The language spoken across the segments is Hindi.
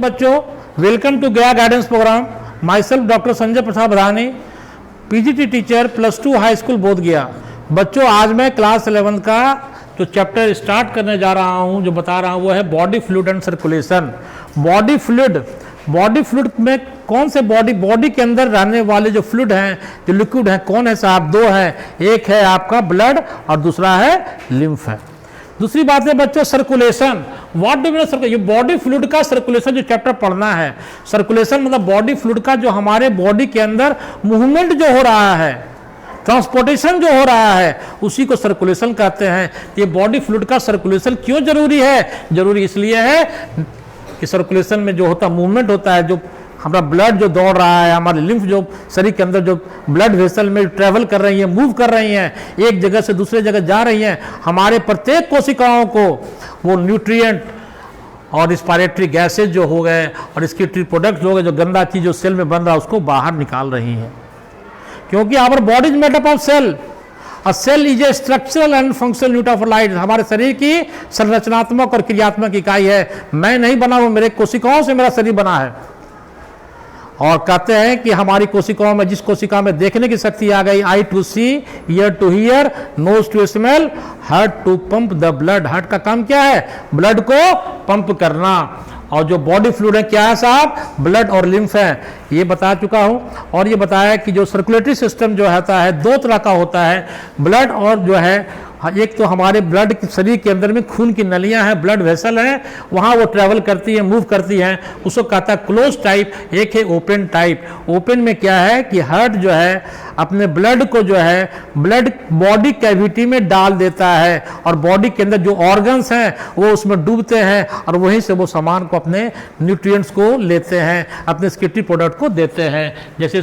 बच्चों, welcome to Gaya guidance programme. Myself doctor Sanjay Prasad Badhani, PGT teacher, +2 high school Bodh Gaya. बच्चों, आज मैं क्लास 11 का जो चैप्टर स्टार्ट करने जा रहा हूं, जो बता रहा हूं, वो है body fluid and circulation. Body fluid में कौन से बॉडी के अंदर रहने वाले जो फ्लूइड हैं, जो लिक्विड हैं, कौन है साहब? दो है, एक है आपका ब्लड और दूसरा है लिम्फ है। दूसरी बात है बच्चों, circulation. What do mean circulation? ये बॉडी फ्लूइड का सर्कुलेशन जो चैप्टर पढ़ना है। सर्कुलेशन मतलब बॉडी फ्लूइड का जो हमारे बॉडी के अंदर मूवमेंट जो हो रहा है, ट्रांसपोर्टेशन जो हो रहा है, उसी को सर्कुलेशन कहते हैं। ये बॉडी फ्लूइड का सर्कुलेशन क्यों जरूरी है? जरूरी इसलिए है कि सर्कुलेशन में जो होता मूवमेंट होता है, जो हमारा ब्लड जो दौड़ रहा है, हमारे लिम्फ जो शरीर के अंदर जो ब्लड वेसल में ट्रेवल कर रही है, मूव कर रही हैं, एक जगह से दूसरे जगह जा रही हैं, हमारे प्रत्येक कोशिकाओं को वो न्यूट्रिएंट और रिस्पायरेटरी गैसेज जो हो गए और रिस्पिरेटरी प्रोडक्ट्स हो गए, जो गंदा चीज जो सेल में बन रहा है, उसको बाहर निकाल रही हैं। क्योंकि our body is made up of cell. A cell is a structural and functional unit of life. हमारे शरीर की संरचनात्मक और क्रियात्मक इकाई है। मैं नहीं बना, वो मेरे कोशिकाओं से मेरा शरीर बना है। और कहते हैं कि हमारी कोशिकाओं में, जिस कोशिका में देखने की शक्ति आ गई, eye to see, ear to hear, nose to smell, heart to pump the blood. Heart का काम क्या है? ब्लड को पंप करना। और जो बॉडी फ्लूइड है क्या है साहब? ब्लड और लिम्फ है। ये बता चुका हूं। और ये बताया कि जो सर्कुलेटरी सिस्टम जो होता है, दो तरह का होता है, ब्लड और जो है, एक तो हमारे ब्लड के शरीर के अंदर में खून की नलियां हैं, ब्लड वेसल हैं, वहाँ वो ट्रैवल करती हैं, मूव करती हैं, उसको कहता है क्लोज टाइप। एक है ओपन टाइप। ओपन में क्या है कि हार्ट जो है अपने ब्लड को जो है ब्लड बॉडी कैविटी में डाल देता है और बॉडी के अंदर जो ऑर्गन्स हैं वो उसमें डूबते हैं और वहीं से वो सामान को, अपने न्यूट्रिएंट्स को लेते हैं, अपने स्किटरी प्रोडक्ट को देते हैं। जैसे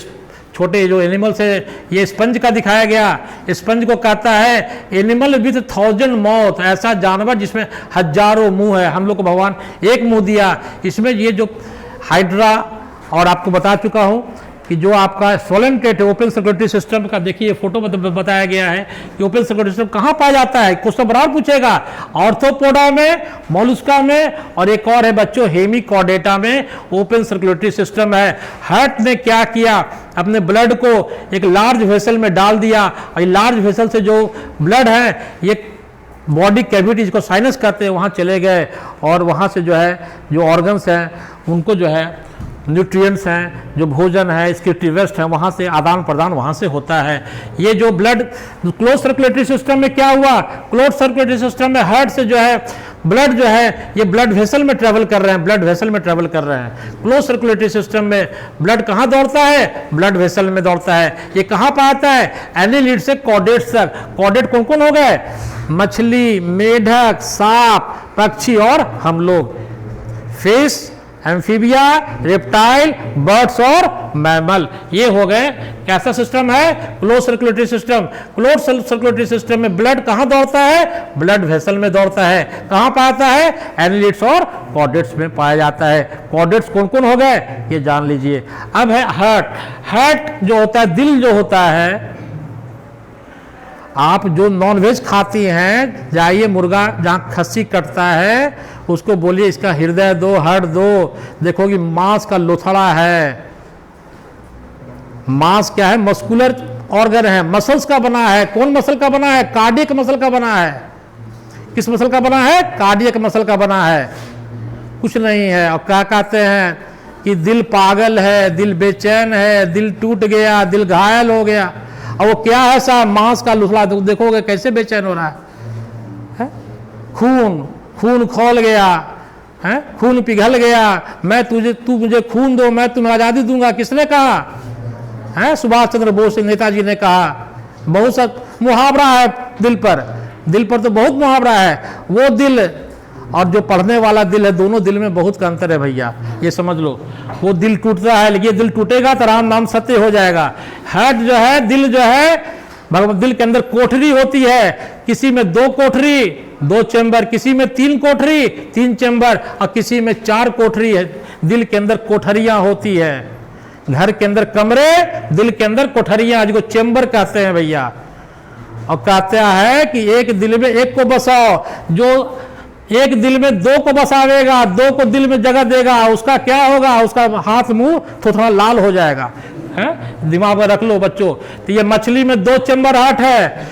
छोटे जो एनिमल्स है, ये स्पंज का दिखाया गया। स्पंज को कहता है एनिमल विथ 1000 माउथ, ऐसा जानवर जिसमें हजारों मुंह है। हम लोग को भगवान एक मुंह दिया। इसमें ये जो हाइड्रा, और आपको बता चुका हूं कि जो आपका सोलेंटेट है, ओपन सर्कुलेटरी सिस्टम का, देखिए फोटो में बताया गया है कि ओपन सर्कुलेटरी सिस्टम कहाँ पाया जाता है। क्वेश्चन बराबर पूछेगा। ऑर्थोपोडा में, मोलस्का में, और एक और है बच्चों हेमिकॉर्डेटा में ओपन सर्कुलेटरी सिस्टम है। हार्ट ने क्या किया? अपने ब्लड को एक लार्ज वेसल में डाल दिया और लार्ज वेसल से जो ब्लड है ये बॉडी कैविटी, जिसको साइनस कहते हैं, वहाँ चले गए और वहाँ से जो है जो ऑर्गन्स हैं उनको जो है न्यूट्रिएंट्स हैं, जो भोजन है, स्किटरी वेस्ट है, वहाँ से आदान प्रदान वहाँ से होता है। ये जो ब्लड क्लोज सर्कुलेटरी सिस्टम में क्या हुआ? क्लोज सर्कुलेटरी सिस्टम में हार्ट से जो है ब्लड जो है ये ब्लड वेसल में ट्रेवल कर रहे हैं, ब्लड वेसल में ट्रेवल कर रहे हैं। क्लोज सर्कुलेटरी सिस्टम में ब्लड कहाँ दौड़ता है? ब्लड वेसल में दौड़ता है। ये कहाँ पर आता है? एनीलिड से कॉर्डेट्स तक। कॉर्डेट कौन कौन हो गए? मछली, मेढक, सांप, पक्षी और हम लोग। फिश, एम्फीबिया, रेप्टाइल, बर्ड्स और मैमल, ये हो गए। कैसा सिस्टम है? Close circulatory system. Close circulatory system में ब्लड कहाँ दौड़ता है? ब्लड वेसल में दौड़ता है। कहाँ पाता है? एनिलिड्स और कॉर्डेट्स में पाया जाता है। कॉर्डेट्स कौन कौन हो गए ये जान लीजिए। अब है हार्ट। हार्ट जो होता है, दिल जो होता है, आप जो नॉनवेज खाती हैं, जाइए मुर्गा जहाँ खस्सी कटता है उसको बोलिए इसका हृदय दो, हार्ट दो, देखोगी मांस का लोथड़ा है। मांस क्या है? मस्कुलर ऑर्गन है, मसल्स का बना है। कौन मसल का बना है? कार्डियक मसल का बना है। किस मसल का बना है? कार्डियक मसल का बना है, कुछ नहीं है। और क्या कहते हैं कि दिल पागल है, दिल बेचैन है, दिल टूट गया, दिल घायल हो गया। और वो क्या है साहब? मांस का लुथड़ा। देखोगे कैसे बेचैन हो रहा है? खून खौल गया है, खून पिघल गया। तू मुझे खून दो, मैं तुम्हें आजादी दूंगा। किसने कहा है? सुभाष चंद्र बोस नेताजी ने कहा। बहुत सा मुहावरा है दिल पर तो बहुत मुहावरा है। वो दिल और जो पढ़ने वाला दिल है, दोनों दिल में बहुत का अंतर है भैया, ये समझ लो। वो दिल टूटता है, लेकिन दिल टूटेगा तो राम नाम सत्य हो जाएगा। हार्ट जो है, दिल जो है, भगवान दिल के अंदर कोठरी होती है। किसी में 2 कोठरी, 2 चैम्बर, किसी में 3 कोठरी, 3 चैम्बर, और किसी में 4 कोठरी है। दिल के अंदर कोठरियां होती है। घर के अंदर कमरे, दिल के अंदर कोठरियां, जिसको चैम्बर कहते हैं भैया। और कहता है कि एक दिल में एक को बसाओ। जो एक दिल में दो को बसावेगा, दो को दिल में जगह देगा, उसका क्या होगा, उसका हाथ मुंह थोड़ा लाल हो जाएगा, है? दिमाग में रख लो बच्चों। तो ये मछली में 2 चेम्बर हार्ट है,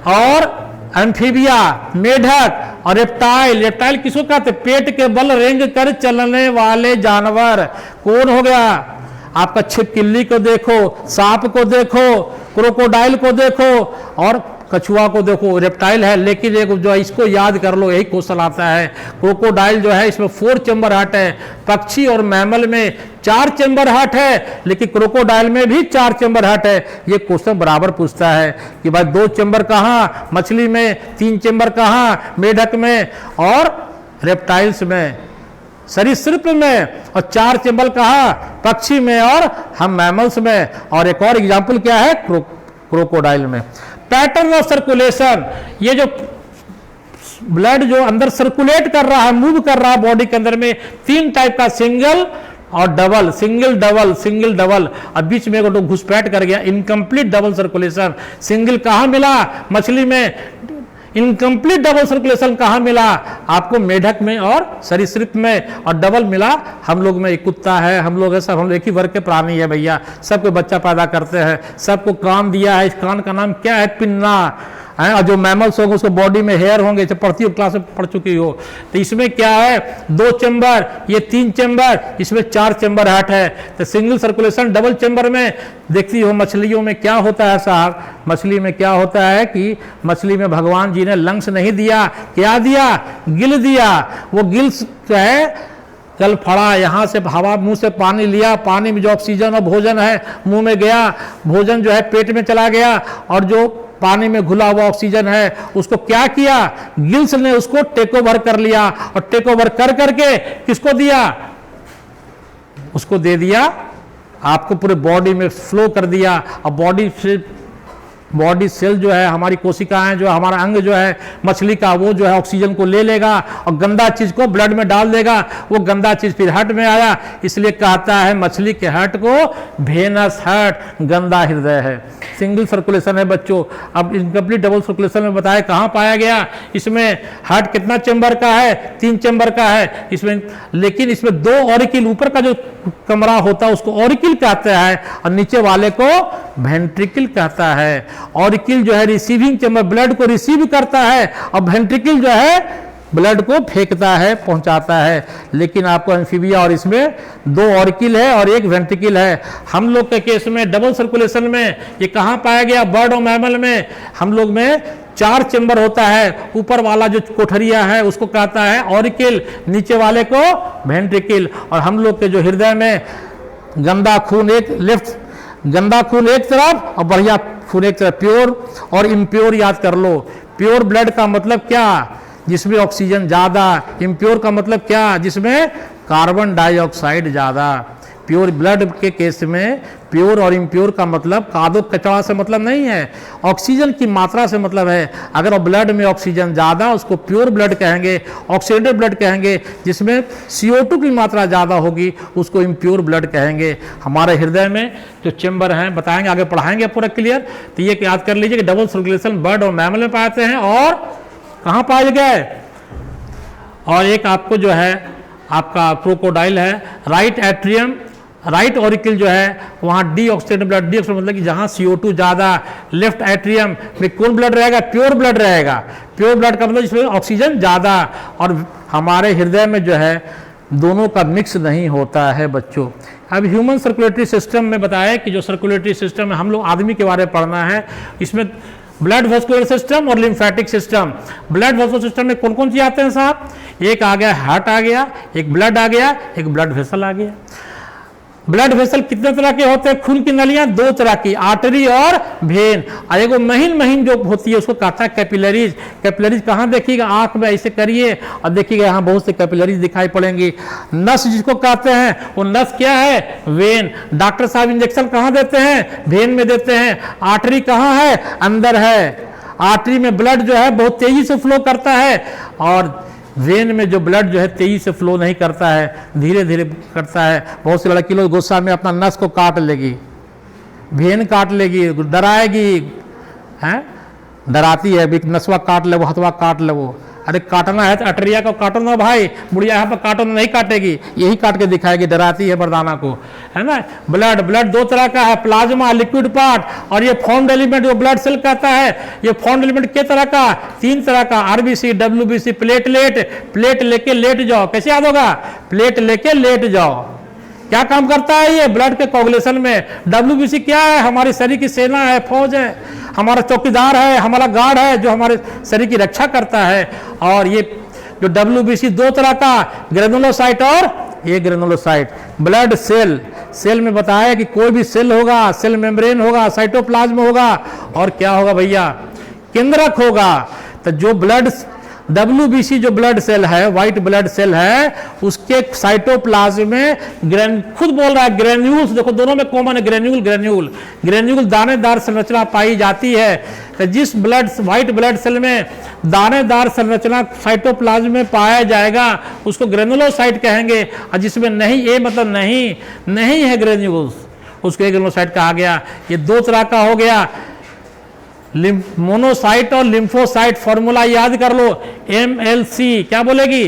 और एम्फीबिया, मेढक और रेप्टाइल। रेप्टाइल किसको कहते हैं? पेट के बल रेंग कर चलने वाले जानवर। कौन हो गया आपका? छिपकली को देखो, सांप को देखो, क्रोकोडाइल को देखो और कछुआ को देखो। रेप्टाइल है, लेकिन एक जो है इसको याद कर लो, यही क्वेश्चन आता है। क्रोकोडाइल जो है इसमें 4 चेम्बर हार्ट है। पक्षी और मैमल में 4 चेम्बर हार्ट है, लेकिन क्रोकोडाइल में भी 4 चेम्बर हार्ट है। ये क्वेश्चन बराबर पूछता है कि भाई 2 चेम्बर कहाँ मछली में, 3 चेम्बर कहाँ मेढक में और रेप्टाइल्स में, सरीसृप में, और 4 चेम्बर कहाँ पक्षी में और हम मैमल्स में। और एक और एग्जाम्पल क्या है? क्रोकोडाइल में। पैटर्न ऑफ सर्कुलेशन, ये जो ब्लड जो अंदर सर्कुलेट कर रहा है, मूव कर रहा है बॉडी के अंदर में, 3 टाइप का, सिंगल और double, single double, single double. अब बीच में एक घुसपैठ कर गया, इनकम्प्लीट डबल सर्कुलेशन। सिंगल कहाँ मिला? मछली में। इनकम्प्लीट डबल सर्कुलेशन कहाँ मिला? आपको मेढक में और सरीसृप में। और डबल मिला हम लोग में। एक कुत्ता है, हम लोग है, सब हम लोग एक ही वर्ग के प्राणी है भैया। सबको बच्चा पैदा करते हैं, सबको कान दिया है। इस कान का नाम क्या है? पिन्ना है। और जो मैमल्स होंगे उसको बॉडी में हेयर होंगे, जब पढ़ती हो क्लास में पढ़ चुकी हो। तो इसमें क्या है? 2 चेम्बर, ये 3 चेम्बर, इसमें 4 चेम्बर हार्ट है। तो सिंगल सर्कुलेशन डबल चेम्बर में देखती हो। मछलियों में क्या होता है साहब? मछली में क्या होता है कि मछली में भगवान जी ने लंग्स नहीं दिया, क्या दिया? गिल दिया। वो गिल्स जो है जल फड़ा, यहाँ से हवा, मुंह से पानी लिया, पानी में जो ऑक्सीजन और भोजन है मुंह में गया, भोजन जो है पेट में चला गया, और जो पानी में घुला हुआ ऑक्सीजन है उसको क्या किया? गिल्स ने उसको टेक ओवर कर लिया, और टेक ओवर कर करके किसको दिया? उसको दे दिया, आपको पूरे बॉडी में फ्लो कर दिया। और बॉडी सेल जो है, हमारी कोशिकाएं जो हमारा अंग जो है मछली का, वो जो है ऑक्सीजन को ले लेगा और गंदा चीज को ब्लड में डाल देगा। वो गंदा चीज फिर हार्ट में आया, इसलिए कहता है मछली के हार्ट को वेनस हार्ट, गंदा हृदय है। सिंगल सर्कुलेशन है बच्चों। अब इनकम्प्लीट डबल सर्कुलेशन में बताया कहाँ पाया गया? इसमें हार्ट कितना चेम्बर का है? 3 चेम्बर का है इसमें, लेकिन इसमें 2 ऑरिकल, ऊपर का जो कमरा होता है उसको ऑरिकल कहते हैं, और नीचे वाले को वेंट्रिकल कहता है। ऑरिकल जो है रिसीविंग चेम्बर, ब्लड को रिसीव करता है, और वेंट्रिकल जो है ब्लड को फेंकता है, पहुंचाता है। लेकिन आपको एम्फीबिया और इसमें 2 ऑरिकल है और 1 वेंट्रिकल है। हम लोग के केस में डबल सर्कुलेशन में ये कहाँ पाया गया? बर्ड और मैमल में। हम लोग में 4 चेम्बर होता है। ऊपर वाला जो कोठरिया है उसको कहता है ऑरिकल, नीचे वाले को वेंट्रिकल। और हम लोग के जो हृदय में गंदा खून एक लेफ्ट, गंदा खून एक तरफ और बढ़िया खून एक तरफ, प्योर और इम्प्योर याद कर लो। प्योर ब्लड का मतलब क्या? जिसमें ऑक्सीजन ज्यादा। इम्प्योर का मतलब क्या? जिसमें कार्बन डाइऑक्साइड ज्यादा। प्योर ब्लड के केस में प्योर और इम्प्योर का मतलब कादो कचरा से मतलब नहीं है, ऑक्सीजन की मात्रा से मतलब है। अगर ब्लड में ऑक्सीजन ज़्यादा उसको प्योर ब्लड कहेंगे, ऑक्सीडेटेड ब्लड कहेंगे। जिसमें CO2 की मात्रा ज़्यादा होगी उसको इम्प्योर ब्लड कहेंगे। हमारे हृदय में जो चेम्बर हैं बताएंगे, आगे पढ़ाएंगे पूरा क्लियर। तो ये याद कर लीजिए कि डबल सर्कुलेशन बर्ड और मैमल में पाते हैं और कहाँ पाए गए। और एक आपको जो है आपका क्रोकोडाइल है, राइट एट्रियम, राइट ऑरिकल जो है वहाँ डीऑक्सीडेटेड ब्लड, डीऑक्सीडेटेड मतलब कि जहाँ CO2 ज़्यादा। लेफ्ट एट्रियम में कौन ब्लड रहेगा? प्योर ब्लड रहेगा। प्योर ब्लड का मतलब जिसमें ऑक्सीजन ज़्यादा। और हमारे हृदय में जो है दोनों का मिक्स नहीं होता है बच्चों। अब ह्यूमन सर्कुलेटरी सिस्टम में बताया कि जो सर्कुलेटरी सिस्टम है, हम लोग आदमी के बारे में पढ़ना है। इसमें ब्लड वेस्कुलर सिस्टम और lymphatic system. Blood vascular system में कौन कौन सी आते हैं साहब? एक आ गया हार्ट आ गया, एक ब्लड आ गया, एक ब्लड वेसल आ गया। ब्लड वेसल कितने तरह के होते हैं? खून की नलियां 2 तरह की, आर्टरी और वेन। और एक महीन महीन जो होती है उसको कहता है कैपिलरीज। कैपिलरीज कहाँ देखिएगा? आंख में ऐसे करिए और देखिएगा यहाँ बहुत से कैपिलरीज दिखाई पड़ेंगी। नस जिसको कहते हैं वो नस क्या है? वेन। डॉक्टर साहब इंजेक्शन कहाँ देते हैं? वेन में देते हैं। आर्टरी कहाँ है? अंदर है। आर्टरी में ब्लड जो है बहुत तेजी से फ्लो करता है, और वेन में जो ब्लड जो है तेजी से फ्लो नहीं करता है, धीरे धीरे करता है। बहुत से लड़की लोग गुस्सा में अपना नस को काट लेगी, वेन काट लेगी, डराएगी, हैं, डराती है भी नसवा काट ले वो, हथवा काट ले वो, अरे काटना है तो अटरिया को काटो ना भाई, बुढ़िया यहाँ पर काटो ना, नहीं काटेगी, यही काट के दिखाएगी, डराती है मर्दाना को, है ना। ब्लड, ब्लड दो तरह का है, प्लाज्मा लिक्विड पार्ट, और ये फॉर्म्ड एलिमेंट जो ब्लड सेल कहता है, ये फॉर्म्ड एलिमेंट के तरह का, 3 तरह का, आरबीसी, डब्ल्यूबीसी, प्लेटलेट। प्लेट लेके लेट जाओ, कैसे याद होगा, प्लेट लेके लेट जाओ। क्या काम करता है ये, ब्लड के कोगुलेशन में। डब्ल्यूबीसी क्या है, हमारे शरीर की सेना है, फौज है, हमारा चौकीदार है, हमारा गार्ड है जो हमारे शरीर की रक्षा करता है। और ये जो डब्ल्यूबीसी 2 तरह का, ग्रेनुलोसाइट और ये ग्रेनुलोसाइट। ब्लड सेल, सेल में बताया कि कोई भी सेल होगा, सेल मेम्ब्रेन होगा, साइटोप्लाज्म होगा, और क्या होगा भैया, केंद्रक होगा। तो जो ब्लड WBC जो ब्लड सेल है, व्हाइट ब्लड सेल है, उसके साइटोप्लाज्म में खुद बोल रहा है ग्रेन्यूल्स, देखो दोनों में कॉमन है, ग्रेन्यूल ग्रेन्यूल ग्रेन्यूल दानेदार संरचना पाई जाती है। तो जिस व्हाइट ब्लड सेल में दानेदार संरचना साइटोप्लाज्म में पाया जाएगा उसको ग्रेनुलोसाइट कहेंगे, और जिसमें नहीं, ये मतलब नहीं है ग्रेन्यूल्स, उसको ग्रेनुलोसाइट कहा गया। ये 2 तरह का हो गया, मोनोसाइट और लिम्फोसाइट। फॉर्मूला याद कर लो, MLC। क्या बोलेगी,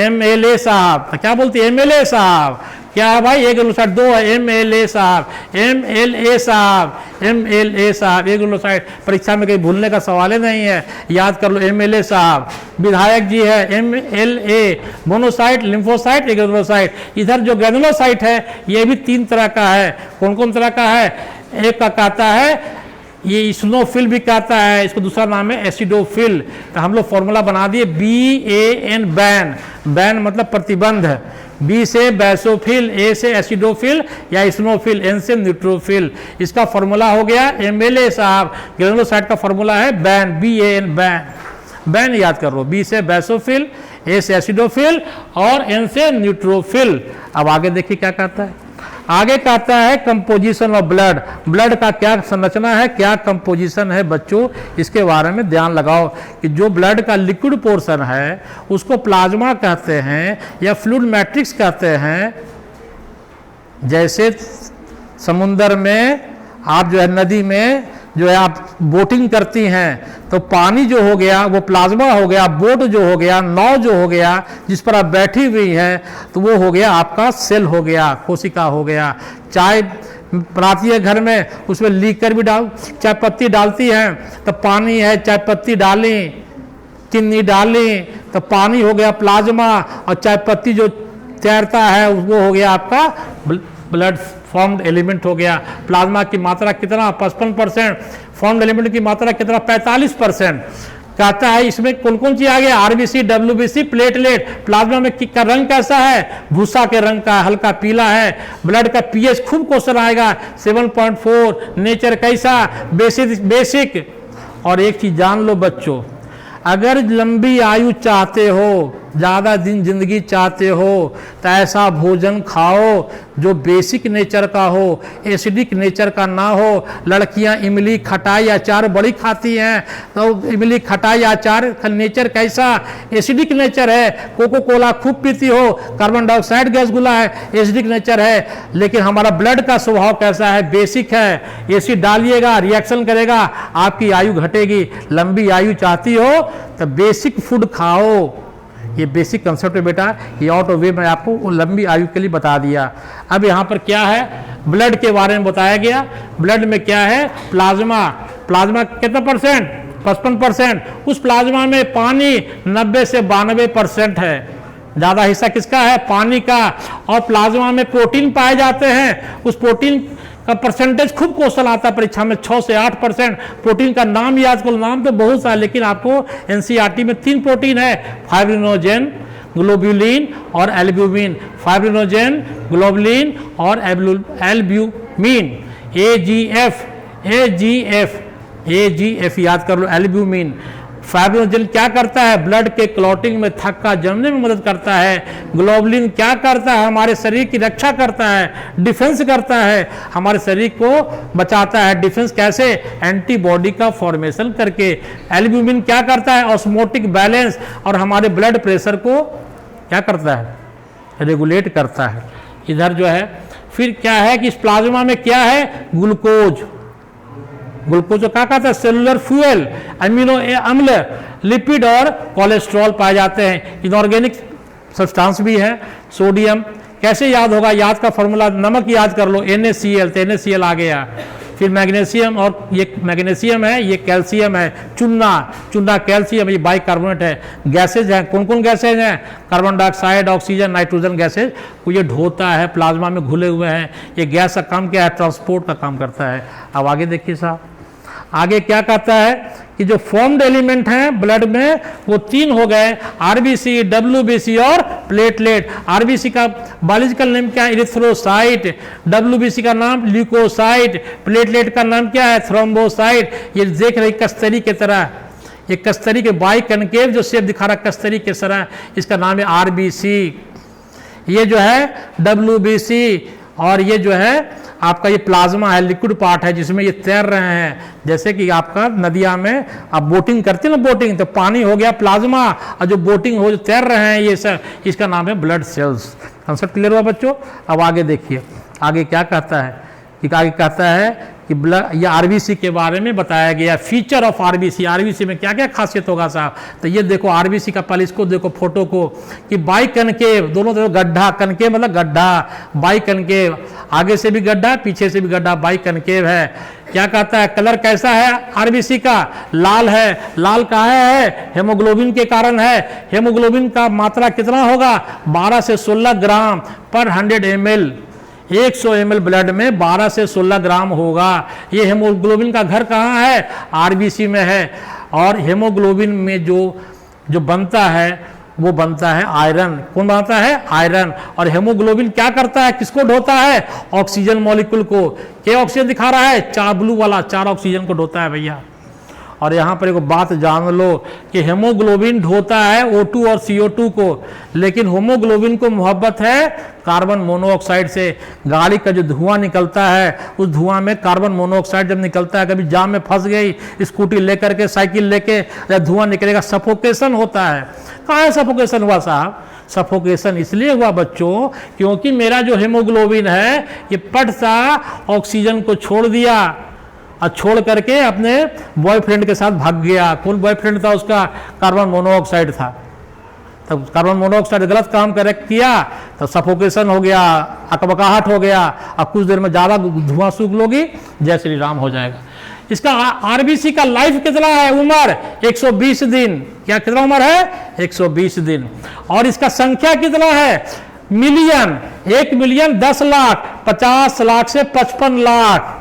MLA साहब, क्या बोलती है MLA साहब, क्या है भाई, एक ग्रेनुलोसाइट 2 है, MLA साहब, MLA साहब, MLA साहब, एक ग्रेनुलोसाइट। परीक्षा में कहीं भूलने का सवाल ही नहीं है, याद कर लो MLA साहब। विधायक जी है MLA, मोनोसाइट, लिम्फोसाइट, एक ग्रेनुलोसाइट। इधर जो ग्रेनुलोसाइट है ये भी 3 तरह का है। कौन कौन तरह का है, एक का कहता है ये इस्नोफिल भी कहता है, इसको दूसरा नाम है एसिडोफिल। तो हम लोग फॉर्मूला बना दिए BAN, बैन, बैन मतलब प्रतिबंध, B से बैसोफिल, A से एसिडोफिल या इस्नोफिल, N से न्यूट्रोफिल। इसका फॉर्मूला हो गया MLA साहब। ग्रेनुलोसाइट का फॉर्मूला है बैन, BAN, बैन, बैन याद कर लो, B से बैसोफिल, A से एसिडोफिल और N से न्यूट्रोफिल। अब आगे देखिए क्या कहता है, आगे कहता है कंपोजिशन ऑफ ब्लड। ब्लड का क्या संरचना है, क्या कंपोजिशन है बच्चों, इसके बारे में ध्यान लगाओ कि जो ब्लड का लिक्विड पोर्शन है उसको प्लाज्मा कहते हैं या फ्लूइड मैट्रिक्स कहते हैं। जैसे समुंदर में आप जो है, नदी में जो है आप बोटिंग करती हैं तो पानी जो हो गया वो प्लाज्मा हो गया, बोट जो हो गया, नाव जो हो गया जिस पर आप बैठी हुई हैं तो वो हो गया आपका सेल हो गया, कोशिका हो गया। चाय बनाती है घर में, उसमें लीकर भी चाय पत्ती डालती हैं तो पानी है, चाय पत्ती डाली, चीनी डाली तो पानी हो गया प्लाज्मा, और चाय पत्ती जो तैरता है वो हो गया आपका ब्लड फॉर्म्ड एलिमेंट हो गया। प्लाज्मा की मात्रा कितना, 55%, फॉर्म्ड एलिमेंट की मात्रा कितना, 45%। कहता है इसमें कौन कौन चीज आ गया, आरबीसी, डब्ल्यूबीसी, प्लेटलेट। प्लाज्मा में का रंग कैसा है, भूसा के रंग का, हल्का पीला है। ब्लड का पीएच खूब क्वेश्चन आएगा 7.4। नेचर कैसा, बेसिक। और एक चीज जान लो बच्चों, अगर लंबी आयु चाहते हो, ज़्यादा दिन जिंदगी चाहते हो तो ऐसा भोजन खाओ जो बेसिक नेचर का हो, एसिडिक नेचर का ना हो। लड़कियां इमली खटाई अचार बड़ी खाती हैं, तो इमली खटाई अचार का नेचर कैसा, एसिडिक नेचर है। कोको कोला खूब पीती हो, कार्बन डाइऑक्साइड गैस गुला है, एसिडिक नेचर है। लेकिन हमारा ब्लड का स्वभाव कैसा है, बेसिक है। एसिड डालिएगा रिएक्शन करेगा, आपकी आयु घटेगी। लंबी आयु चाहती हो तो बेसिक फूड खाओ। ये बेसिक कंसेप्ट है बेटा, ये आउट ऑफ वे मैं आपको लंबी आयु के लिए बता दिया। अब यहाँ पर क्या है, ब्लड के बारे में बताया गया। ब्लड में क्या है, प्लाज्मा। प्लाज्मा कितना परसेंट, 55%। उस प्लाज्मा में पानी 90 से 92% है। ज़्यादा हिस्सा किसका है, पानी का। और प्लाज्मा में प्रोटीन पाए जाते हैं, उस प्रोटीन का परसेंटेज खूब क्वेश्चन आता है परीक्षा में, 6 से 8%। प्रोटीन का नाम याद करो, नाम तो बहुत सा, लेकिन आपको एनसीईआरटी में 3 प्रोटीन है, फाइब्रिनोजेन, ग्लोब्यूलिन और एल्ब्यूमिन। फाइब्रिनोजेन, ग्लोब्यूलिन और एल्ब्यूमिन। AGF याद कर लो, एल्ब्यूमिन। फाइब्रिनोजेन क्या करता है, ब्लड के क्लॉटिंग में थक्का जमने में मदद करता है। ग्लोबुलिन क्या करता है, हमारे शरीर की रक्षा करता है, डिफेंस करता है, हमारे शरीर को बचाता है। डिफेंस कैसे, एंटीबॉडी का फॉर्मेशन करके। एल्ब्यूमिन क्या करता है, ऑस्मोटिक बैलेंस, और हमारे ब्लड प्रेशर को क्या करता है, रेगुलेट करता है। इधर जो है फिर क्या है कि इस प्लाज्मा में क्या है, ग्लूकोज। ग्लूकोज क्या कहता है, सेलुलर फ्यूएल, अमीनो अम्ल। लिपिड और कोलेस्ट्रॉल पाए जाते हैं। इनऑर्गेनिक सब्सटेंस भी है। सोडियम कैसे याद होगा, याद का फॉर्मूला नमक याद कर लो, NaCl, तो NaCl आ गया। फिर मैग्नीशियम, और ये मैग्नीशियम है, ये कैल्शियम है, चुना कैल्शियम, ये बाइकार्बोनेट है। गैसेज हैं, कौन कौन गैसेज हैं, carbon dioxide, oxygen, nitrogen gases को ये ढोता है, प्लाज्मा में घुले हुए हैं। ये गैस का काम क्या है, ट्रांसपोर्ट का काम करता है। अब आगे देखिए साहब, आगे क्या कहता है कि जो फॉर्म्ड एलिमेंट हैं ब्लड में वो 3 हो गए, आरबीसी, WBC और प्लेटलेट। आरबीसी का बायोलॉजिकल नेम क्या है, इरिथ्रोसाइट। WBC का नाम ल्यूकोसाइट। प्लेटलेट का नाम क्या है, थ्रोम्बोसाइट। ये देख रहे कस्तरी की तरह, ये कस्तरी के बाई कनकेव जो शेप दिखा रहा है कस्तरी की तरह, इसका नाम है आरबीसी। ये जो है WBC, और ये जो है आपका ये प्लाज्मा है, लिक्विड पार्ट है जिसमें ये तैर रहे हैं। जैसे कि आपका नदिया में आप बोटिंग करते हैं ना, बोटिंग, तो पानी हो गया प्लाज्मा, और जो बोटिंग हो, जो तैर रहे हैं ये सब, इसका नाम है ब्लड सेल्स। कंसेप्ट क्लियर हुआ बच्चों। अब आगे देखिए, आगे क्या कहता है कि आगे कहता है कि ब्लड, ये आरबीसी के बारे में बताया गया, फीचर ऑफ आरबीसी। आरबीसी में क्या क्या खासियत होगा साहब, तो ये देखो आरबीसी का, पहले इसको देखो फोटो को, कि बाई कनकेव, दोनों तरफ गड्ढा, कनकेव मतलब गड्ढा, बाई कनकेव, आगे से भी गड्ढा, पीछे से भी गड्ढा, बाई कनकेव है। क्या कहता है, कलर कैसा है आरबीसी का, लाल है। लाल काहे है, हेमोग्लोबिन के कारण है। हेमोग्लोबिन का मात्रा कितना होगा, 12 से 16 ग्राम पर 100 ml। 100 ml ब्लड में 12 से 16 ग्राम होगा। ये हेमोग्लोबिन का घर कहाँ है, आरबीसी में है। और हेमोग्लोबिन में जो बनता है वो बनता है आयरन। कौन बनाता है, आयरन। और हेमोग्लोबिन क्या करता है, किसको ढोता है, ऑक्सीजन मॉलिक्यूल को। क्या ऑक्सीजन दिखा रहा है, 4 ब्लू वाला, 4 ऑक्सीजन को ढोता है भैया। और यहाँ पर एक बात जान लो कि हेमोग्लोबिन ढोता है O2 और CO2 को, लेकिन हेमोग्लोबिन को मोहब्बत है कार्बन मोनोऑक्साइड से। गाड़ी का जो धुआं निकलता है, उस धुआं में कार्बन मोनोऑक्साइड जब निकलता है, कभी जाम में फंस गई स्कूटी लेकर के, साइकिल लेके, जब धुआं निकलेगा सफोकेशन होता है। कहाँ है सफोकेशन हुआ साहब, सफोकेशन इसलिए हुआ बच्चों क्योंकि मेरा जो हेमोग्लोबिन है ये पट सा ऑक्सीजन को छोड़ दिया, और छोड़ करके अपने बॉयफ्रेंड के साथ भाग गया। कौन बॉयफ्रेंड था उसका, कार्बन मोनोऑक्साइड था। तब कार्बन मोनोऑक्साइड गलत काम किया तो सफोकेशन हो गया, अकबकाहट हो गया। अब कुछ देर में ज़्यादा धुआं सूख लोगी, जय श्री राम हो जाएगा। इसका आरबीसी का लाइफ कितना है, उम्र 120 दिन। क्या कितना उम्र है, 120 दिन। और इसका संख्या कितना है, मिलियन, 1 मिलियन 10 लाख, 50 लाख से 55 लाख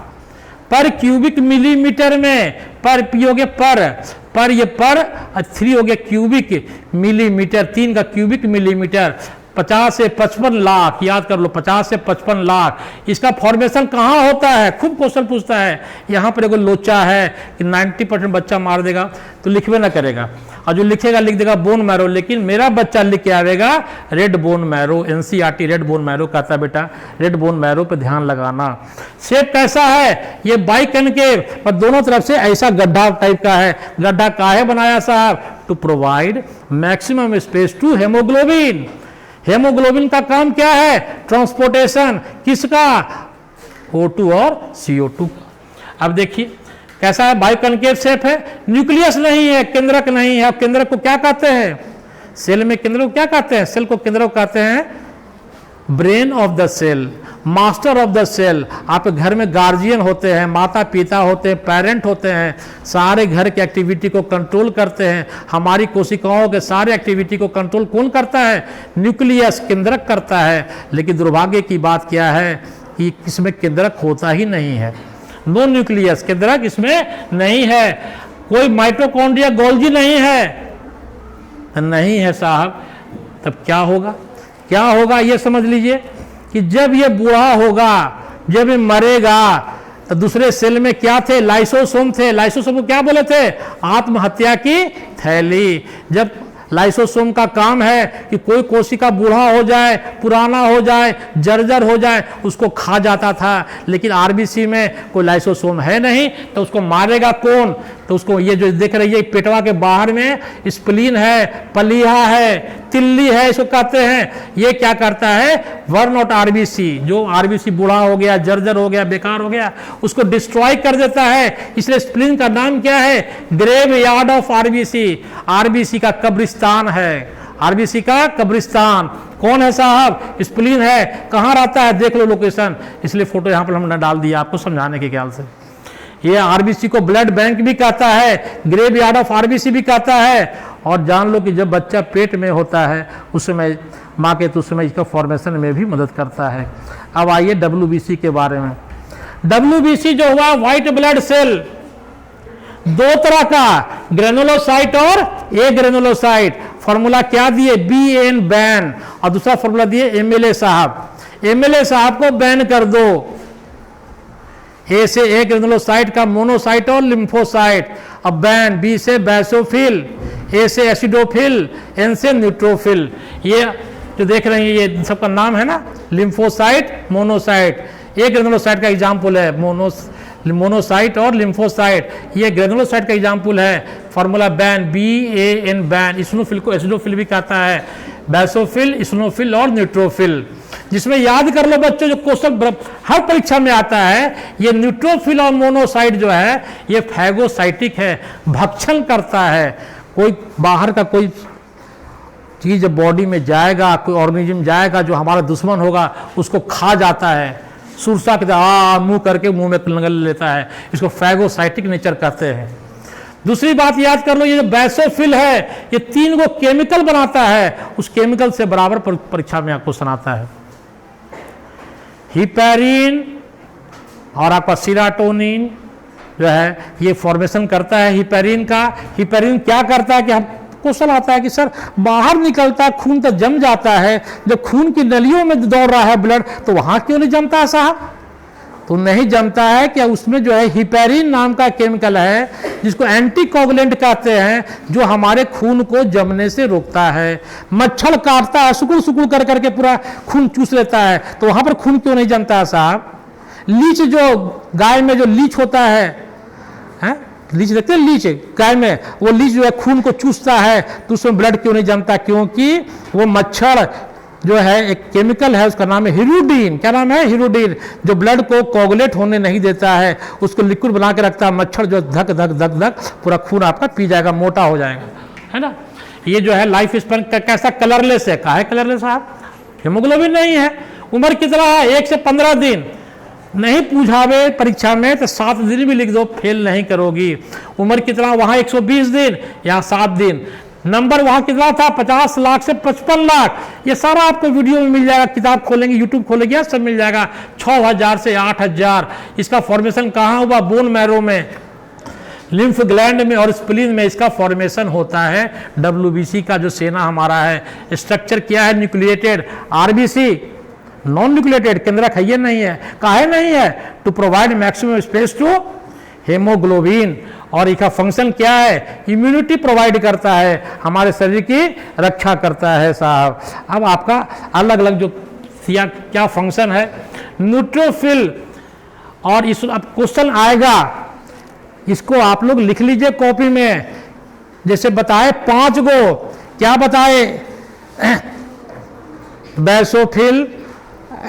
पर क्यूबिक मिलीमीटर में। पर पी हो गया पर ये पर 3 हो गया क्यूबिक मिलीमीटर, 3 का क्यूबिक मिलीमीटर। 50 से 55 लाख, याद कर लो, 50 से 55 लाख। इसका फॉर्मेशन कहाँ होता है, खूब क्वेश्चन पूछता है। यहाँ पर एगो लोचा है कि 90% बच्चा मार देगा तो लिखवे ना करेगा, और जो लिखेगा लिख देगा बोन मैरो, लेकिन मेरा बच्चा लिख के आवेगा red bone marrow. NCERT red bone marrow कहता है बेटा, रेड बोन मैरो पे ध्यान लगाना। शेप कैसा है, ये बाई कनकेव, पर दोनों तरफ से ऐसा गड्ढा टाइप का है। गड्ढा काहे बनाया साहब, to provide maximum space to haemoglobin. Haemoglobin का काम क्या है, ट्रांसपोर्टेशन, किसका, O2 और CO2। अब देखिए कैसा है, बाइकनकेव शेप है, न्यूक्लियस नहीं है, केंद्रक नहीं है। अब केंद्रक को क्या कहते हैं, सेल में केंद्रक को क्या कहते हैं, सेल को केंद्रक कहते हैं brain of the cell, master of the cell. आपके घर में गार्जियन होते हैं, माता पिता होते हैं, पेरेंट होते हैं, सारे घर की एक्टिविटी को कंट्रोल करते हैं। हमारी कोशिकाओं के सारे एक्टिविटी को कंट्रोल कौन करता है, न्यूक्लियस, केंद्रक करता है। लेकिन दुर्भाग्य की बात क्या है कि इसमें केंद्रक होता ही नहीं है, नो न्यूक्लियस, केंद्रक इसमें नहीं है। कोई माइटोकॉन्ड्रिया गोल्जी नहीं है, नहीं है साहब। तब क्या होगा, क्या होगा ये समझ लीजिए कि जब ये बूढ़ा होगा, जब ये मरेगा, तो दूसरे सेल में क्या थे, लाइसोसोम थे। लाइसोसोम को क्या बोले थे, आत्महत्या की थैली। जब लाइसोसोम का काम है कि कोई कोशिका बूढ़ा हो जाए, पुराना हो जाए, जर्जर हो जाए, उसको खा जाता था। लेकिन आरबीसी में कोई लाइसोसोम है नहीं, तो उसको मारेगा कौन, तो उसको ये जो देख रही है पेटवा के बाहर में स्प्लीन है, पलीहा है, तिल्ली है, इसको कहते हैं। ये क्या करता है, वर्न आउट आरबीसी, जो आरबीसी बूढ़ा हो गया, जर्जर हो गया, बेकार हो गया, उसको डिस्ट्रॉय कर देता है। इसलिए स्प्लीन का नाम क्या है, graveyard of RBC, RBC का कब्रिस्तान है, आरबीसी का कब्रिस्तान। कौन है साहब, स्प्लीन है। कहाँ रहता है, देख लो लोकेशन, इसलिए फोटो यहाँ पर हमने डाल दिया आपको समझाने के ख्याल से। ये आरबीसी को ब्लड बैंक भी कहता है, ग्रेव यार्ड ऑफ आरबीसी भी कहता है। और जान लो कि जब बच्चा पेट में होता है उस समय माँ के, तो उस समय इसका फॉर्मेशन में भी मदद करता है। अब आइए डब्ल्यूबीसी के बारे में। डब्ल्यूबीसी जो हुआ व्हाइट ब्लड सेल, दो तरह का, ग्रेनुलोसाइट और ए ग्रेनुलोसाइट। फॉर्मूला क्या दिए, बी एन बैन, और दूसरा फॉर्मूला दिए एमएलए साहब। एमएलए साहब को बैन कर दो। ए से ए ग्रेनुलोसाइट का मोनोसाइट और लिम्फोसाइट, अब बैन। बी से बैसोफिल, ए से एसिडोफिल, एन से न्यूट्रोफिल। ये जो देख रहे हैं ये सबका नाम है ना, लिम्फोसाइट, मोनोसाइट। ए ग्रेनुलोसाइट का एग्जाम्पल है मोनोसाइट और लिम्फोसाइट, ये ग्रेनुलोसाइट का एग्जाम्पल है। Formula ban, B A N ban. Eosinophil को एसिडोफिल भी कहता है, बैसोफिल, इस्नोफिल और न्यूट्रोफिल। जिसमें याद कर लो बच्चों, जो क्वेश्चन हर परीक्षा में आता है, ये न्यूट्रोफिल और मोनोसाइट जो है ये फैगोसाइटिक है, भक्षण करता है। कोई बाहर का कोई चीज बॉडी में जाएगा, कोई ऑर्गेनिज्म जाएगा जो हमारा दुश्मन होगा, उसको खा जाता है। सुरसा के मुंह करके मुंह में नगल लेता है, इसको फैगोसाइटिक नेचर कहते हैं। दूसरी बात याद कर लो, ये जो बैसोफिल है ये 3 को केमिकल बनाता है, उस केमिकल से बराबर परीक्षा में आपको सुनाता है। हिपैरिन और आपका सीरोटोनिन जो है ये फॉर्मेशन करता है हिपैरिन का। हिपैरिन क्या करता है कि हम क्वेश्चन आता है कि सर बाहर निकलता है, खून तो जम जाता है, जब खून की नलियों में दौड़ रहा है ब्लड तो वहां क्यों नहीं जमता साहब? तो नहीं जमता है कि उसमें जो है हिपैरिन नाम का केमिकल है, जिसको एंटीकोगुलेंट कहते हैं, जो हमारे खून को जमने से रोकता है। मच्छर काटता है, सुकुड़ सुकुड़ कर करके पूरा खून चूस लेता है, तो वहां पर खून क्यों नहीं जमता है साहब? लीच, जो गाय में जो लीच होता है, लीच देखते हैं, लीच गाय में, वो लीच जो है खून को चूसता है, तो उसमें ब्लड क्यों नहीं जमता? क्योंकि वो मच्छर जो है एक केमिकल है, उसका नाम है हिरुडीन। क्या नाम है? हिरुडीन, जो ब्लड को कोगुलेट होने नहीं देता है, उसको लिक्विड बना के रखता है। मच्छर जो धक धक धक धक पूरा खून आपका पी जाएगा, मोटा हो जाएगा, है ना। ये जो है लाइफ स्पैन कैसा, कलरलेस है। कहा है कलरलेस साहब? हीमोग्लोबिन नहीं है। उम्र कितना है? 1 से 15 दिन। नहीं पूछावे परीक्षा में तो 7 दिन भी लिख दो, फेल नहीं करोगी। उम्र कितना? वहां 120 दिन, यहाँ 7 दिन। नंबर वहां कितना था? 50 लाख से 55 लाख। ये सारा आपको वीडियो में मिल जाएगा, किताब खोलेंगे, यूट्यूब खोलेंगे, सब मिल जाएगा। 6000 से 8000। इसका फॉर्मेशन कहाँ हुआ? बोन मैरो में, लिम्फ ग्लैंड में और स्प्लीन में इसका फॉर्मेशन होता है। डब्ल्यूबीसी का जो सेना हमारा है, स्ट्रक्चर क्या है? न्यूक्लिएटेड। आरबीसी नॉन न्यूक्लिएटेड, केंद्रक है, ये नहीं है। काहे नहीं है? To provide maximum space to haemoglobin. और इसका फंक्शन क्या है? इम्यूनिटी प्रोवाइड करता है, हमारे शरीर की रक्षा करता है साहब। अब आपका अलग अलग जो क्या फंक्शन है, न्यूट्रोफिल। और इस अब क्वेश्चन आएगा, इसको आप लोग लिख लीजिए कॉपी में। जैसे बताए 5 गो, क्या बताए? Basophil,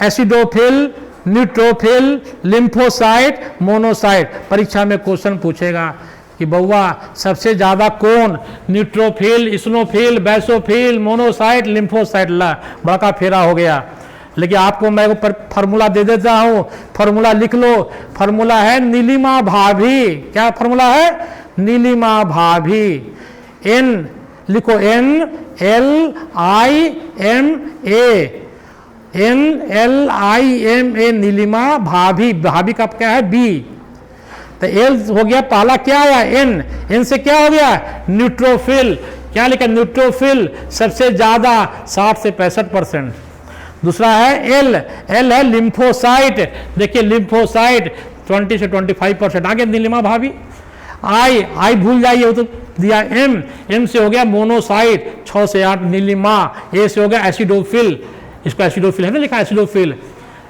acidophil, neutrophil, lymphocyte, monocyte. परीक्षा में क्वेश्चन पूछेगा कि बउआ सबसे ज्यादा कौन? Neutrophil, eosinophil, basophil, monocyte, lymphocyte. ला, बड़ा फेरा हो गया। लेकिन आपको मैं फार्मूला दे देता हूं, फार्मूला लिख लो। फार्मूला है नीलिमा भाभी। क्या फार्मूला है? नीलिमा भाभी। एन लिखो, NLIMA, NLIMA, नीलिमा भाभी। भाभी का क्या है? बी। तो एल हो गया, पहला क्या आया? एन से क्या हो गया? न्यूट्रोफिल। क्या लिखा? न्यूट्रोफिल सबसे ज्यादा 60 से 65%। दूसरा है एल है लिम्फोसाइट। देखिए लिम्फोसाइट 20 से 25%। आगे नीलिमा भाभी। आई भूल जाइए, वो तो दिया। एम से हो गया मोनोसाइट 6 से 8। नीलिमा। ए से हो गया एसिडोफिल, इसको एसिडोफिल है ना लिखा, एसिडोफिल।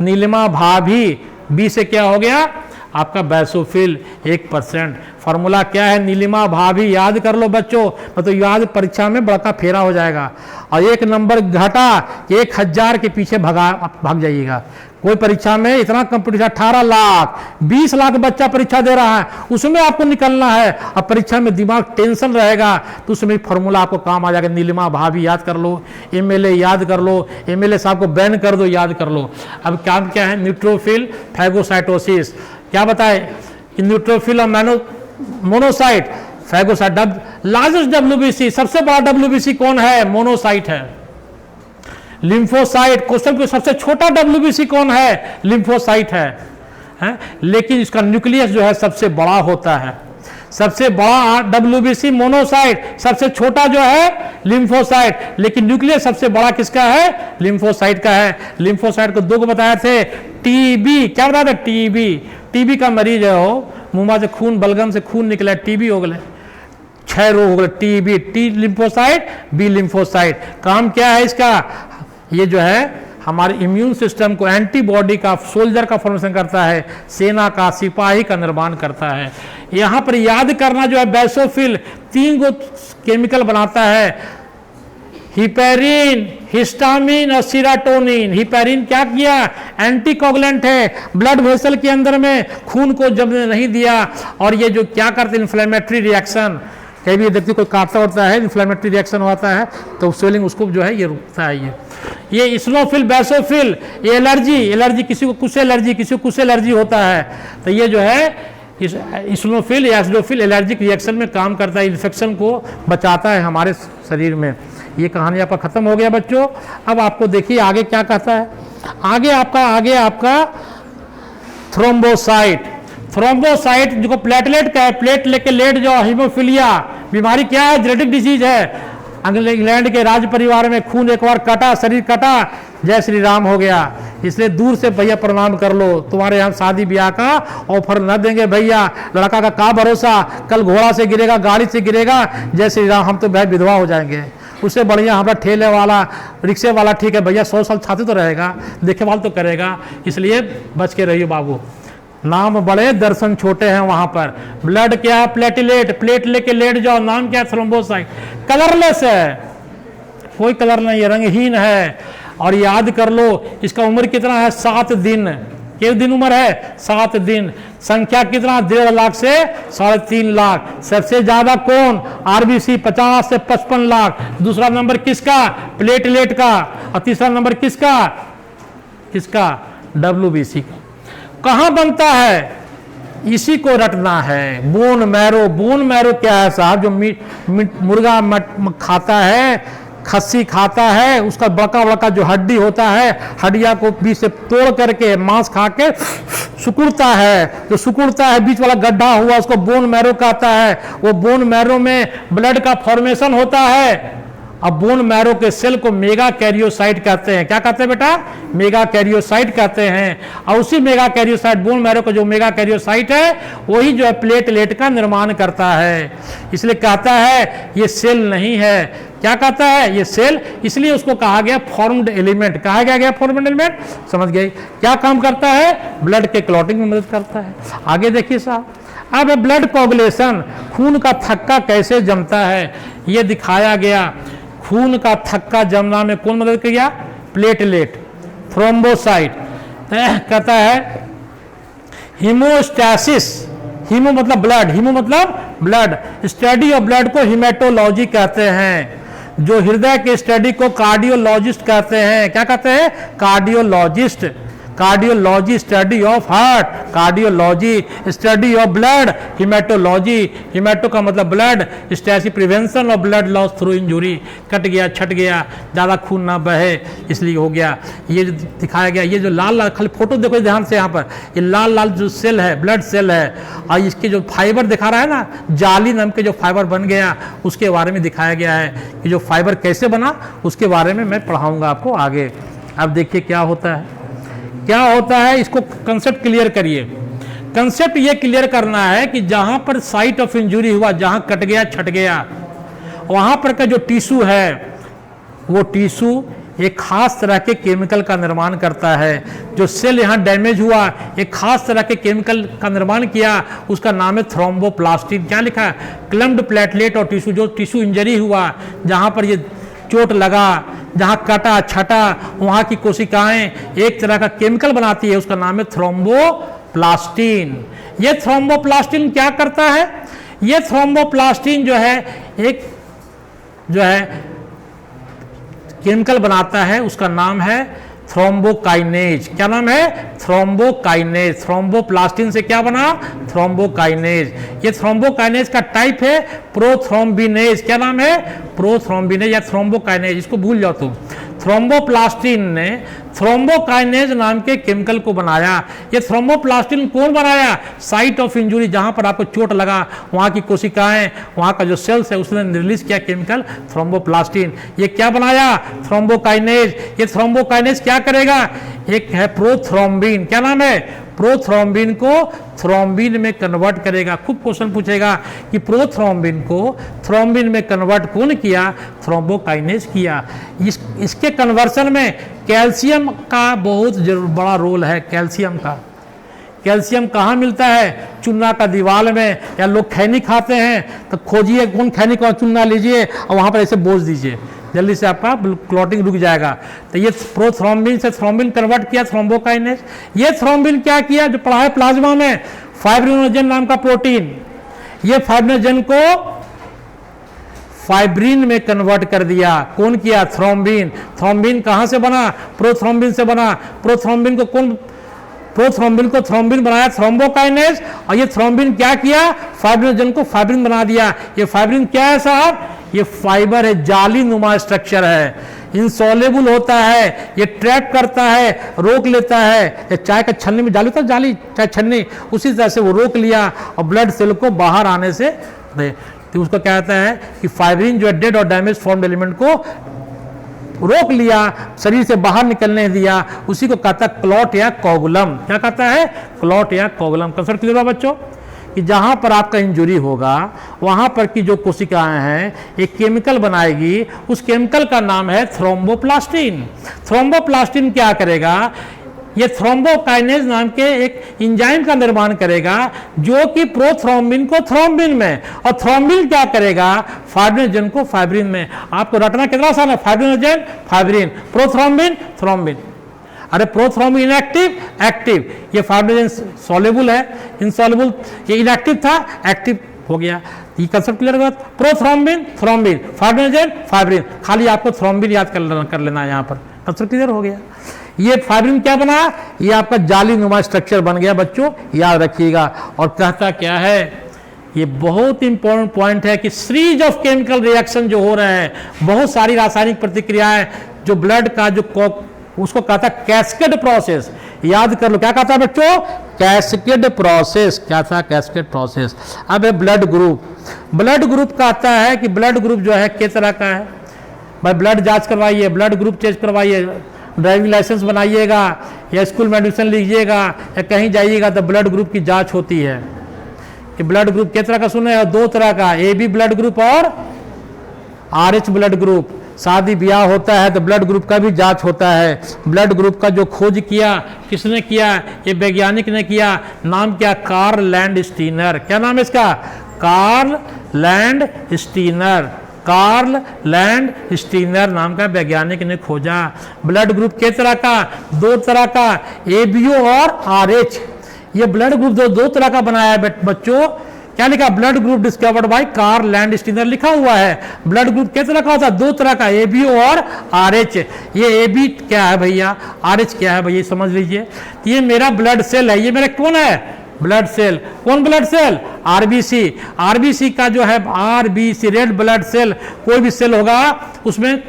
नीलिमा भाभी। बी से क्या हो गया? आपका बैसोफिल 1%। फार्मूला क्या है? नीलिमा भाभी, याद कर लो बच्चों, तो याद परीक्षा में बड़का फेरा हो जाएगा। और 1 नंबर घटा 1000 के पीछे भाग जाइएगा। कोई परीक्षा में इतना कंपटीशन, 18 लाख 20 लाख बच्चा परीक्षा दे रहा है, उसमें आपको निकलना है। अब परीक्षा में दिमाग टेंशन रहेगा तो उसमें फार्मूला आपको काम आ जाएगा। नीलिमा भाभी याद कर लो, एमएलए याद कर लो, एमएलए साहब को बैन कर दो, याद कर लो। अब काम क्या है? Neutrophil phagocytosis. क्या बताए कि न्यूट्रोफिल और मोनोसाइट फैगोसाइट। लार्जेस्ट डब्ल्यूबीसी, सबसे बड़ा डब्ल्यूबीसी कौन है? मोनोसाइट है। लिम्फोसाइट, क्वेश्चन को सबसे छोटा डब्ल्यूबीसी कौन है? लिम्फोसाइट है? लेकिन इसका न्यूक्लियस जो है सबसे बड़ा होता है। सबसे बड़ा डब्ल्यूबीसी मोनोसाइट, सबसे छोटा जो है लिम्फोसाइट, लेकिन न्यूक्लियस सबसे बड़ा किसका है? लिम्फोसाइट का है। लिम्फोसाइट को 2 को बताए थे। टीबी, क्या बताया था? टीबी का मरीज है हो, मुंह से खून, बलगम से खून निकला, टीबी हो गए, 6 रोग हो गए। TB, T lymphocyte, B lymphocyte. काम क्या है इसका? ये जो है हमारे इम्यून सिस्टम को, एंटीबॉडी का, सोल्जर का फॉर्मेशन करता है, सेना का, सिपाही का निर्माण करता है। यहां पर याद करना जो है, बैसोफिल 3 गो केमिकल बनाता है, हिपेरिन, हिस्टामिन और सीरोटोनिन। हिपेरिन क्या किया? एंटीकोगुलेंट है, ब्लड वेसल के अंदर में खून को जमने नहीं दिया। और ये जो क्या करते हैं? इन्फ्लेमेटरी रिएक्शन, कहीं भी देखते कोई काटता होता है, इन्फ्लेमेटरी रिएक्शन होता है तो स्वेलिंग उसको जो है ये रुकता है। ये इस्नोफिल, बैसोफिल, ये एलर्जी, किसी को कुछ एलर्जी, किसी को कुछ एलर्जी होता है, तो ये जो है इस्नोफिल या एसिडोफिल एलर्जिक रिएक्शन में काम करता है, इन्फेक्शन को बचाता है हमारे शरीर में। ये कहानी आपका खत्म हो गया बच्चों। अब आपको देखिए आगे क्या कहता है। आगे आपका थ्रोम्बोसाइट। थ्रोम्बोसाइट जो प्लेटलेट का है, प्लेट लेके लेट जाओ। हीमोफीलिया बीमारी क्या है? जेनेटिक डिजीज है। इंग्लैंड के राज परिवार में खून एक बार कटा, शरीर कटा, जय श्री राम हो गया। इसलिए दूर से भैया प्रणाम कर लो। तुम्हारे यहाँ शादी ब्याह का ऑफर न देंगे भैया, लड़का का भरोसा, कल घोड़ा से गिरेगा, गाड़ी से गिरेगा, जय श्री राम, हम तो भाई विधवा हो जाएंगे। उससे बढ़िया हमारा ठेले वाला, रिक्शे वाला ठीक है भैया, 100 साल छाती तो रहेगा, देखभाल तो करेगा। इसलिए बच के रहिए बाबू। नाम बड़े, दर्शन छोटे हैं वहां पर। ब्लड क्या है? प्लेटलेट, प्लेट लेके लेट जाओ। नाम क्या है? थ्रोम्बोसाइट। कलरलेस है, कोई कलर नहीं है, रंगहीन है। और याद कर लो इसका उम्र कितना है? 7 दिन। कितने दिन उम्र है? 7 दिन। संख्या कितना? 1.5 लाख से 3.5 लाख। सबसे ज्यादा कौन? आरबीसी 50 से 55 लाख। दूसरा नंबर किसका? प्लेटलेट का। और तीसरा नंबर किसका? डब्ल्यूबीसी का। कहां बनता है? इसी को रटना है। Bone marrow. बोन मैरो क्या है साहब? जो मुर्गा खाता है, खस्सी खाता है, उसका बड़का बड़का जो हड्डी होता है, हड्डिया को बीच से तोड़ करके मांस खा के सुकुड़ता है। जो सुकुड़ता है, बीच वाला गड्ढा हुआ, उसको बोन मैरो कहता है। वो बोन मैरो में ब्लड का फॉर्मेशन होता है। अब बोन मैरो के सेल को मेगा कैरियोसाइट कहते हैं। क्या कहते हैं बेटा? मेगा कैरियोसाइट कहते हैं। और उसी मेगा कैरियोसाइट, बोन मैरो का जो मेगा कैरियोसाइट है, वही जो है प्लेटलेट का निर्माण करता है। इसलिए कहता है ये सेल नहीं है। क्या कहता है? ये सेल। इसलिए उसको कहा गया फॉर्म्ड एलिमेंट। कहा गया फॉर्म्ड एलिमेंट। समझ गए? क्या काम करता है? ब्लड के क्लॉटिंग में मदद करता है। आगे देखिए साहब, अब ब्लड कोगुलेशन, खून का थक्का कैसे जमता है ये दिखाया गया। खून का थक्का जमना में कौन मदद किया? Platelet, thrombocyte. कहता है हीमोस्टैसिस। हीमो मतलब ब्लड, हीमो मतलब ब्लड। स्टडी ऑफ ब्लड को हीमेटोलॉजी कहते हैं। जो हृदय के स्टडी को कार्डियोलॉजिस्ट कहते हैं। क्या कहते हैं? Cardiologist. Cardiology study of heart, cardiology study of blood, haematology. Haemato का मतलब blood, stasis prevention of blood loss through injury. कट गया, छट गया, ज़्यादा खून ना बहे, इसलिए हो गया। ये दिखाया गया। ये जो लाल लाल, खाली फोटो देखो ध्यान से, यहाँ पर ये लाल लाल जो सेल है, ब्लड सेल है। और इसके जो फाइबर दिखा रहा है ना, जाली नाम के जो फाइबर बन गया, उसके बारे में दिखाया गया है कि जो फाइबर कैसे बना, उसके बारे में मैं पढ़ाऊंगा आपको आगे। अब देखिए क्या होता है, क्या होता है, इसको कंसेप्ट क्लियर करिए। कंसेप्ट ये क्लियर करना है कि जहां पर साइट ऑफ इंजरी हुआ, जहां कट गया, छट गया, वहां पर का जो टिश्यू है, वो टिश्यू एक खास तरह के केमिकल का निर्माण करता है। जो सेल यहाँ डैमेज हुआ, एक खास तरह के केमिकल का निर्माण किया, उसका नाम है थ्रोम्बोप्लास्टिन। क्या लिखा है? क्लम्प्ड प्लेटलेट और टिश्यू, जो टिश्यू इंजरी हुआ, जहाँ पर ये चोट लगा, जहाँ कटा छटा, वहाँ की कोशिकाएं एक तरह का केमिकल बनाती है, उसका नाम है थ्रोम्बोप्लास्टिन। ये थ्रोम्बोप्लास्टिन क्या करता है? ये थ्रोम्बोप्लास्टिन जो है एक जो है केमिकल बनाता है, उसका नाम है थ्रोम्बोकाइनेज। क्या नाम है? थ्रोम्बोकाइनेज। थ्रोम्बोप्लास्टिन से क्या बना? थ्रोम्बोकाइनेज। ये थ्रोम्बोकाइनेज का टाइप है प्रोथ्रोम्बिनेज। क्या नाम है? प्रोथ्रोम्बिनेज या थ्रोम्बोकाइनेज, इसको भूल जाओ तुम। थ्रोम्बोप्लास्टिन ने थ्रोम्बोकाइनेज नाम के केमिकल को बनाया। ये थ्रोम्बोप्लास्टिन कौन बनाया? साइट ऑफ इंजुरी, जहां पर आपको चोट लगा, वहां की कोशिकाएं, वहां का जो सेल्स है, उसने रिलीज किया केमिकल थ्रोम्बोप्लास्टिन। ये क्या बनाया? थ्रोम्बोकाइनेज। ये थ्रोम्बोकाइनेज क्या करेगा? एक है प्रोथ्रोम्बिन। क्या नाम है? प्रोथ्रोम्बिन को थ्रोम्बिन में कन्वर्ट करेगा। खूब क्वेश्चन पूछेगा कि प्रोथ्रोम्बिन को थ्रोम्बिन में कन्वर्ट कौन किया? थ्रोम्बोकाइनेज किया। इसके कन्वर्सन में कैल्शियम का बहुत बड़ा रोल है। कैल्शियम का, कैल्शियम कहाँ मिलता है? चूना का दीवार में, या लोग खैनी खाते हैं तो खोजिए कौन खैनी का चूना लीजिए और वहाँ पर ऐसे बोझ दीजिए, जल्दी से आपका क्लॉटिंग रुक जाएगा। तो ये प्रोथ्रोम्बिन से थ्रोम्बिन कन्वर्ट किया थ्रोम्बोकाइनेज। ये थ्रोम्बिन क्या किया? जो पढ़ा है प्लाज्मा में, फाइब्रिनोजन नाम का प्रोटीन, ये फाइब्रिनोजन को फाइब्रिन में कन्वर्ट कर दिया। कौन किया? थ्रोम्बिन। थ्रोम्बिन कहाँ से बना? प्रोथ्रोम्बिन से बना। प्रोथ्रोम्बिन को कौन? प्रोथ्रोम्बिन को थ्रोम्बिन बनाया थ्रोम्बोकाइनेज, और ये थ्रोम्बिन क्या किया? फाइब्रिनोजन को फाइब्रिन बना दिया। ये फाइब्रिन क्या है साहब? ये फाइबर है, जाली नुमा स्ट्रक्चर है, इंसॉल्युबल होता है, ये ट्रैप करता है, रोक लेता है। ये चाय का छन्नी में जाली होता है, जाली चाय छन्नी, उसी तरह से वो रोक लिया और ब्लड सेल को बाहर आने से दे। तो उसको कहता है कि फाइब्रिन जो है डेड और डैमेज फॉर्म्ड एलिमेंट को रोक लिया, शरीर से बाहर निकलने दिया, उसी को कहता है क्लॉट या कोगुलम। क्या कहता है? क्लॉट या कोगुलम। कंसेप्ट क्लियर हुआ बच्चों? कि जहाँ पर आपका इंजुरी होगा, वहाँ पर की जो कोशिकाएं हैं एक केमिकल बनाएगी, उस केमिकल का नाम है थ्रोम्बोप्लास्टिन। थ्रोम्बोप्लास्टिन क्या करेगा? ये थ्रोम्बोकाइनेज नाम के एक एंजाइम का निर्माण करेगा, जो कि प्रोथ्रोम्बिन को थ्रोम्बिन में, और थ्रोम्बिन क्या करेगा? फाइब्रिनोजन को फाइब्रिन में। आपको रटना कितना आसान है? Fibrinogen, fibrin, prothrombin, thrombin. अरे प्रोथ्रोम्बिन इनएक्टिव, एक्टिव। ये फाइब्रिनोजन सॉल्युबल है, इनसॉल्युबल, ये इनएक्टिव था, एक्टिव हो गया। ये कंसेप्ट क्लियर हुआ? Prothrombin, thrombin, fibrinogen, fibrin. खाली आपको थ्रोम्बिन याद कर लेना है, यहाँ पर कंसेप्ट क्लियर हो गया। ये फाइब्रिन क्या बना? ये आपका जाली नुमा स्ट्रक्चर बन गया बच्चों, याद रखिएगा। और कहता क्या है? ये बहुत इंपॉर्टेंट पॉइंट है कि सीरीज ऑफ केमिकल रिएक्शन जो हो रहे हैं, बहुत सारी रासायनिक प्रतिक्रियाएं, जो ब्लड का जो उसको कहता है कैस्केड प्रोसेस। याद कर लो, क्या कहता है बच्चों? Cascade process. क्या था? Cascade process. अब है ब्लड ग्रुप। ब्लड ग्रुप कहता है कि ब्लड ग्रुप जो है किस तरह का है? भाई ब्लड जांच करवाइए, ब्लड ग्रुप चेक करवाइए, ड्राइविंग लाइसेंस बनाइएगा, या स्कूल में एडमिशन लीजिएगा, या कहीं जाइएगा तो ब्लड ग्रुप की जांच होती है। कि ब्लड ग्रुप किस तरह का सुने? दो तरह का, AB ब्लड ग्रुप और RH ब्लड ग्रुप। शादी ब्याह होता है तो ब्लड ग्रुप का भी जांच होता है। ब्लड ग्रुप का जो खोज किया, किसने किया? ये वैज्ञानिक ने किया। नाम क्या? Karl Landsteiner. क्या नाम है इसका? Karl Landsteiner. कार्ल लैंडस्टीनर नाम का वैज्ञानिक ने खोजा। ब्लड ग्रुप किस तरह का? दो तरह का, ABO और RH। ये ब्लड ग्रुप दो तरह का बनाया है बच्चों। क्या लिखा? Blood group discovered by Karl Landsteiner लिखा हुआ है। ब्लड ग्रुप किस तरह का होता है? दो तरह का, ABO और RH। ये AB क्या है भैया? RH क्या है भैया? समझ लीजिए, ये मेरा ब्लड सेल है। ये मेरा कौन है? Blood cell. कौन ब्लड सेल? RBC। RBC का जो है RBC, रेड ब्लड सेल, कोई भी सेल होगा उसमें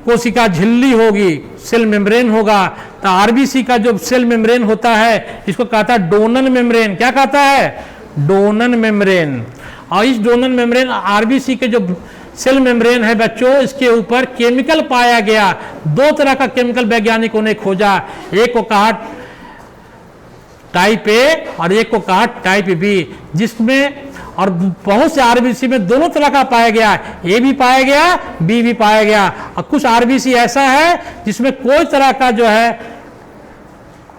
कोशिका झिल्ली होगी, सेल मेम्ब्रेन होगा। तो RBC का जो सेल मेम्ब्रेन होता है, इसको कहता है डोनल मेम्ब्रेन। क्या कहता है? डोनल मेम्ब्रेन। और इस डोनल मेम्ब्रेन, RBC के जो सेल मेम्ब्रेन है बच्चों, इसके ऊपर केमिकल पाया गया। दो तरह का केमिकल वैज्ञानिकों ने खोजा। एक को कहा टाइप ए और एक को कहा टाइप बी, जिसमें और बहुत से आरबीसी में दोनों तरह का पाया गया, ए भी पाया गया, बी भी पाया गया। और कुछ आरबीसी ऐसा है जिसमें कोई तरह का जो है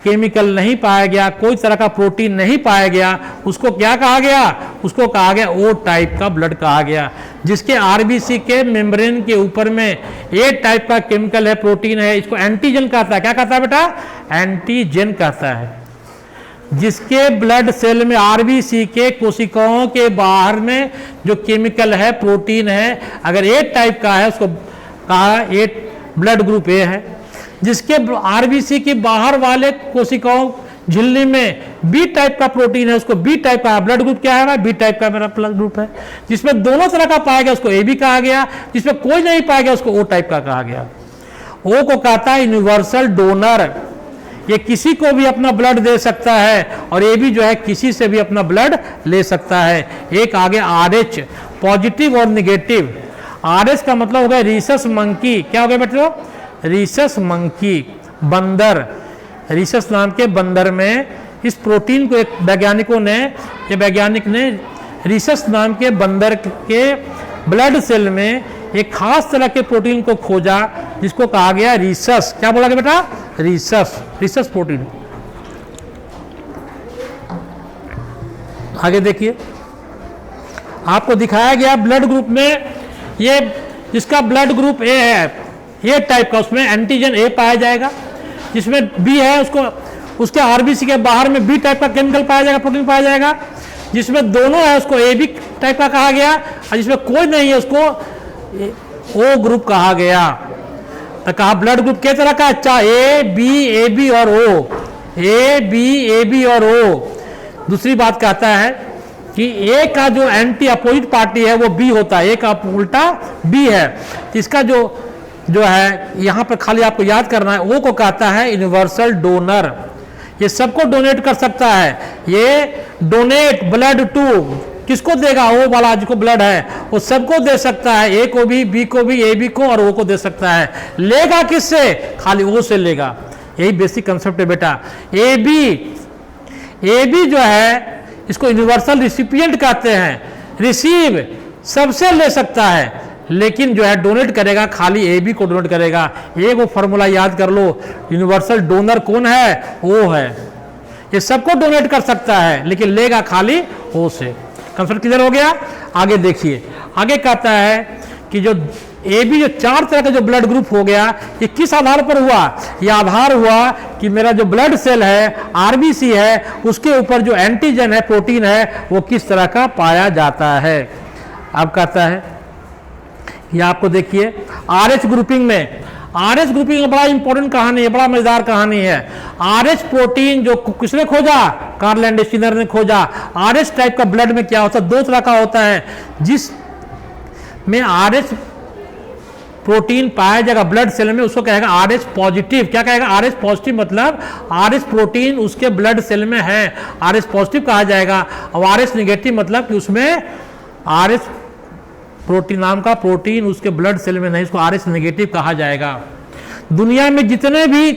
केमिकल नहीं पाया गया, कोई तरह का प्रोटीन नहीं पाया गया, उसको क्या कहा गया? उसको कहा गया ओ टाइप का ब्लड कहा गया। जिसके आरबीसी के मेम्ब्रेन के ऊपर में ए टाइप का केमिकल है, प्रोटीन है, इसको एंटीजन कहता है। क्या कहता है बेटा? एंटीजन कहता है। जिसके ब्लड सेल में आरबीसी के कोशिकाओं के बाहर में जो केमिकल है, प्रोटीन है, अगर ए टाइप का है उसको कहा ए ब्लड ग्रुप ए है। जिसके आरबीसी के बाहर वाले कोशिकाओं झिल्ली में बी टाइप का प्रोटीन है, उसको बी टाइप का ब्लड ग्रुप क्या है? बी टाइप का मेरा ब्लड ग्रुप है। जिसमें दोनों तरह का पाया गया उसको ए बी कहा गया, जिसमें कोई नहीं पाया गया उसको ओ टाइप का कहा गया। ओ को कहता है यूनिवर्सल डोनर, ये किसी को भी अपना ब्लड दे सकता है, और ये भी जो है किसी से भी अपना ब्लड ले सकता है। एक आगे RH पॉजिटिव और निगेटिव। RH का मतलब हो गया रीसस मंकी। क्या हो गया बेटो? रीसस मंकी, बंदर। रीसस नाम के बंदर में इस प्रोटीन को एक वैज्ञानिक ने रीसस नाम के बंदर के ब्लड सेल में एक खास तरह के प्रोटीन को खोजा, जिसको कहा गया रीसस। क्या बोला गया बेटा? Rhesus protein. आगे देखिए, आपको दिखाया गया ब्लड ग्रुप में ये जिसका ब्लड ग्रुप ए है, ए टाइप का, उसमें एंटीजन ए पाया जाएगा। जिसमें बी है उसको उसके आरबीसी के बाहर में बी टाइप का केमिकल पाया जाएगा, प्रोटीन पाया जाएगा। जिसमें दोनं है उसको ए बी टाइप का कहा गया, और जिसमें कोई नहीं है उसको ओ ग्रुप कहा गया। तो कहा ब्लड ग्रुप किस तरह का? अच्छा, ए बी और ओ, ए बी और ओ। दूसरी बात कहता है कि ए का जो एंटी अपोजिट पार्टी है वो बी होता है, ए का उल्टा बी है। इसका जो है यहाँ पर खाली आपको याद करना है, ओ को कहता है यूनिवर्सल डोनर। ये सबको डोनेट कर सकता है। ये डोनेट ब्लड टू किसको देगा? ओ वाला जिसको ब्लड है वो सबको दे सकता है, ए को भी, बी को भी, ए बी को और ओ को दे सकता है। लेगा किससे? खाली ओ से लेगा। यही बेसिक कंसेप्ट है बेटा। ए बी जो है इसको यूनिवर्सल रिसिपिएंट कहते हैं। रिसीव सबसे ले सकता है, लेकिन जो है डोनेट करेगा खाली ए बी को डोनेट करेगा। एक वो फॉर्मूला याद कर लो, यूनिवर्सल डोनर कौन है? ओ है। ये सबको डोनेट कर सकता है, लेकिन लेगा खाली ओ से। कंसेप्ट क्लियर हो गया? आगे देखिए, आगे कहता है कि जो ए बी जो चार तरह का जो ब्लड ग्रुप हो गया, ये किस आधार पर हुआ? ये आधार हुआ कि मेरा जो ब्लड सेल है, आरबीसी है, उसके ऊपर जो एंटीजन है, प्रोटीन है, वो किस तरह का पाया जाता है। अब कहता है, ये आपको देखिए RH ग्रुपिंग में, RH ग्रुपिंग में बड़ा इंपॉर्टेंट कहानी है, बड़ा मजेदार कहानी है। RH प्रोटीन जो किसने खोजा? कार्ल लैंडस्टीनर ने खोजा। RH टाइप का ब्लड में क्या होता है? दो तरह का होता है। जिस में RH प्रोटीन पाया जाएगा ब्लड सेल में, उसको कहेगा RH पॉजिटिव। क्या कहेगा? RH पॉजिटिव मतलब RH प्रोटीन उसके ब्लड सेल में है, RH पॉजिटिव कहा जाएगा। और RH निगेटिव मतलब कि उसमें RH प्रोटीन नाम का प्रोटीन उसके ब्लड सेल में नहीं, उसको RH नेगेटिव कहा जाएगा। दुनिया में जितने भी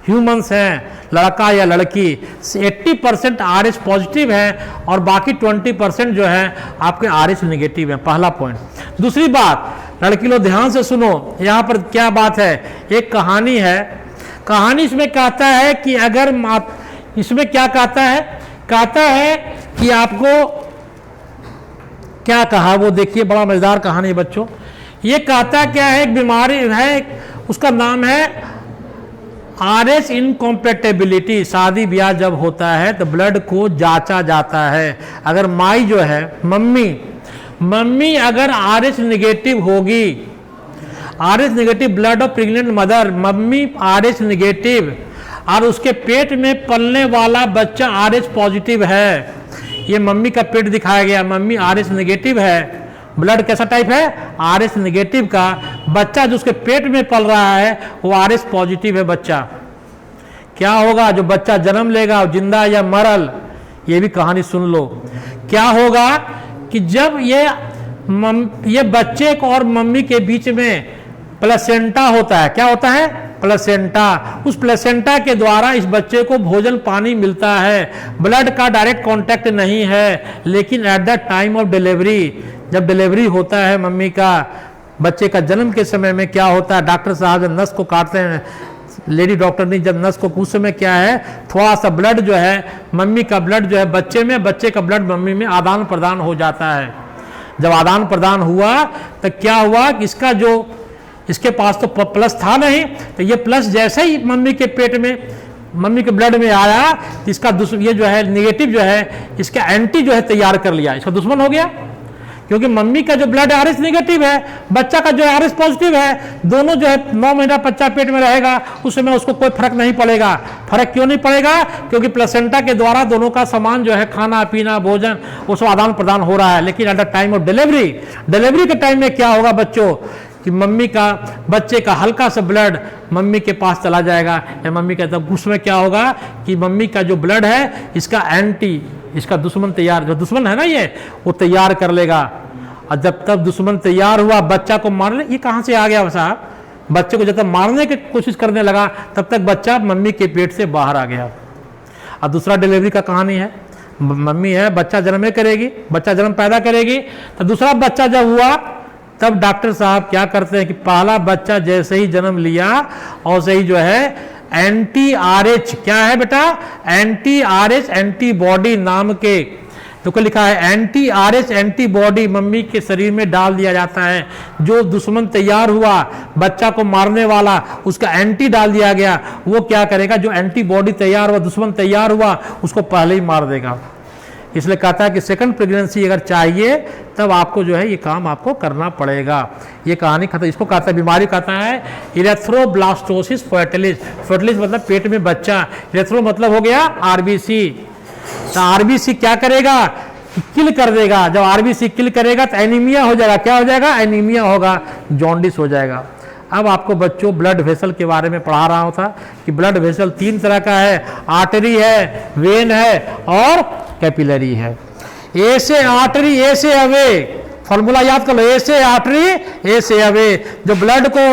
ह्यूमंस हैं, लड़का या लड़की, 80% RH पॉजिटिव है और बाकी 20% जो है आपके RH नेगेटिव है। पहला पॉइंट। दूसरी बात, लड़की लोग ध्यान से सुनो, यहाँ पर क्या बात है? एक कहानी है। कहानी इसमें कहता है कि अगर इसमें क्या कहता है? कहता है कि आपको क्या कहा वो देखिए, बड़ा मजेदार कहानी है बच्चों। ये कहता क्या है? एक बीमारी है, उसका नाम है RH इनकॉम्पेटेबिलिटी। शादी ब्याह जब होता है तो ब्लड को जांचा जाता है। अगर माई जो है, मम्मी अगर RH निगेटिव होगी, RH negative blood of pregnant mother, mummy RH negative, और उसके पेट में पलने वाला बच्चा RH पॉजिटिव है। ये मम्मी का पेट दिखाया गया, मम्मी RH नेगेटिव है, ब्लड कैसा टाइप है? RH नेगेटिव का। बच्चा जो उसके पेट में पल रहा है वो RH पॉजिटिव है बच्चा। क्या होगा? जो बच्चा जन्म लेगा जिंदा या मरल, ये भी कहानी सुन लो। क्या होगा कि जब ये बच्चे को और मम्मी के बीच में प्लेसेंटा होता है। क्या होता है? प्लेसेंटा। उस प्लेसेंटा के द्वारा इस बच्चे को भोजन पानी मिलता है। ब्लड का डायरेक्ट कांटेक्ट नहीं है, लेकिन at the time of delivery, जब डिलीवरी होता है मम्मी का, बच्चे का जन्म के समय में क्या होता है, डॉक्टर साहब जब नस को काटते हैं, लेडी डॉक्टर ने जब नस को, उस समय क्या है, थोड़ा सा ब्लड जो है, मम्मी का ब्लड जो है बच्चे में, बच्चे का ब्लड मम्मी में आदान प्रदान हो जाता है। जब आदान प्रदान हुआ तो क्या हुआ कि इसका जो, इसके पास तो प्लस था नहीं, तो ये प्लस जैसे ही मम्मी के पेट में, मम्मी के ब्लड में आया, तो इसका ये जो है निगेटिव जो है, इसका एंटी जो है तैयार कर लिया, इसका दुश्मन हो गया। क्योंकि मम्मी का जो ब्लड आरएच नेगेटिव है, बच्चा का जो आरएच पॉजिटिव है, दोनों जो है 9 महीना बच्चा पेट में रहेगा, उस समय उसको कोई फर्क नहीं पड़ेगा। फर्क क्यों नहीं पड़ेगा? क्योंकि प्लेसेंटा के द्वारा दोनों का सामान जो है, खाना पीना भोजन, वो सब आदान प्रदान हो रहा है। लेकिन at the time of delivery, delivery के टाइम में क्या होगा बच्चों, कि मम्मी का, बच्चे का हल्का सा ब्लड मम्मी के पास चला जाएगा, या मम्मी कहता है, उसमें क्या होगा कि मम्मी का जो ब्लड है, इसका एंटी, इसका दुश्मन तैयार, जो दुश्मन है ना ये, वो तैयार कर लेगा। और जब तक दुश्मन तैयार हुआ बच्चा को मारने, ये कहाँ से आ गया साहब, बच्चे को जब तक मारने की कोशिश करने लगा, तब तक बच्चा मम्मी के पेट से बाहर आ गया। और दूसरा डिलीवरी का कहानी है, मम्मी है, बच्चा जन्म करेगी, बच्चा जन्म पैदा करेगी, तो दूसरा बच्चा जब हुआ, तब डॉक्टर साहब क्या करते हैं कि पहला बच्चा जैसे ही जन्म लिया, और सही जो है एंटी आरएच, क्या है बेटा, एंटी आरएच एंटीबॉडी नाम के, तो क्या लिखा है, एंटी आरएच एंटीबॉडी मम्मी के शरीर में डाल दिया जाता है। जो दुश्मन तैयार हुआ बच्चा को मारने वाला, उसका एंटी डाल दिया गया, वो क्या करेगा, जो एंटीबॉडी तैयार हुआ, दुश्मन तैयार हुआ, उसको पहले ही मार देगा। इसलिए कहता है कि सेकंड प्रेगनेंसी अगर चाहिए, तब आपको जो है ये काम आपको करना पड़ेगा। ये कहानी खत्म। इसको कहता है, बीमारी कहता है इरेथ्रोब्लास्टोसिस फर्टिलिस। फर्टिलिस मतलब पेट में बच्चा, इरेथ्रो मतलब हो गया आरबीसी। तो आरबीसी क्या करेगा, किल कर देगा। जब आरबीसी किल करेगा तो एनीमिया हो जाएगा। क्या हो जाएगा, एनीमिया होगा, जॉन्डिस हो जाएगा। अब आपको बच्चों ब्लड वेसल के बारे में पढ़ा रहा था कि ब्लड वेसल 3 तरह का है, आर्टरी है, वेन है और कैपिलरी है। ए से आर्टरी, ए से अवे, फॉर्मूला याद कर लो, ए से आर्टरी, ए से अवे, जो ब्लड को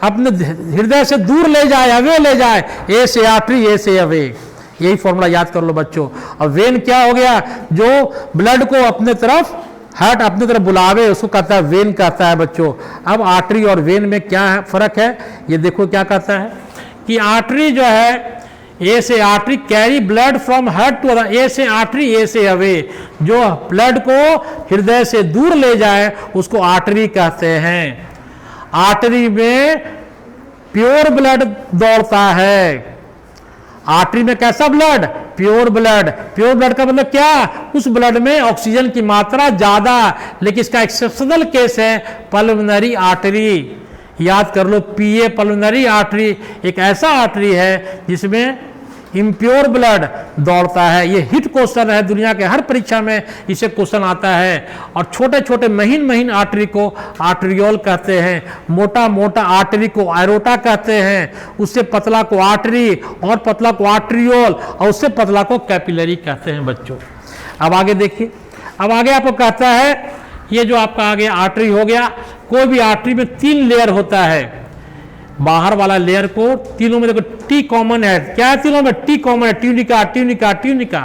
अपने हृदय से दूर ले जाए, अवे ले जाए, ए से आर्टरी, ए से अवे, यही फॉर्मूला याद कर लो बच्चों। और वेन क्या हो गया, जो ब्लड को अपने तरफ, हार्ट अपनी तरफ बुलावे, उसको कहता है वेन कहता है बच्चों। अब आर्टरी और वेन में क्या है, फर्क है, ये देखो क्या कहता है कि आर्टरी जो है, ए से artery carry blood from heart to other, A से आर्टरी, ए से अवे, जो ब्लड को हृदय से दूर ले जाए उसको आर्टरी कहते हैं। आर्टरी में प्योर ब्लड दौड़ता है। आर्टरी में कैसा blood, pure blood. Pure blood का मतलब क्या, उस ब्लड में ऑक्सीजन की मात्रा ज्यादा। लेकिन इसका एक्सेप्शनल केस है पल्मोनरी आर्टरी। याद कर लो, पीए पल्मोनरी आर्टरी एक ऐसा आर्टरी है जिसमें इम्प्योर ब्लड दौड़ता है। ये हिट क्वेश्चन है, दुनिया के हर परीक्षा में इसे क्वेश्चन आता है। और छोटे छोटे महीन महीन आर्टरी को आर्टरियोल कहते हैं, मोटा मोटा आर्टरी को एरोटा कहते हैं, उससे पतला को आर्टरी, और पतला को आर्टरियोल, और उससे पतला को कैपिलरी कहते हैं बच्चों। अब आगे देखिए, अब आगे आपको कहता है, ये जो आपका आगे आर्टरी हो गया, कोई भी आर्टरी में 3 लेयर होता है। बाहर वाला लेयर को तीनों में देखो टी कॉमन है। क्या है तीनों में, टी कॉमन है, ट्यूनिका ट्यूनिका ट्यूनिका।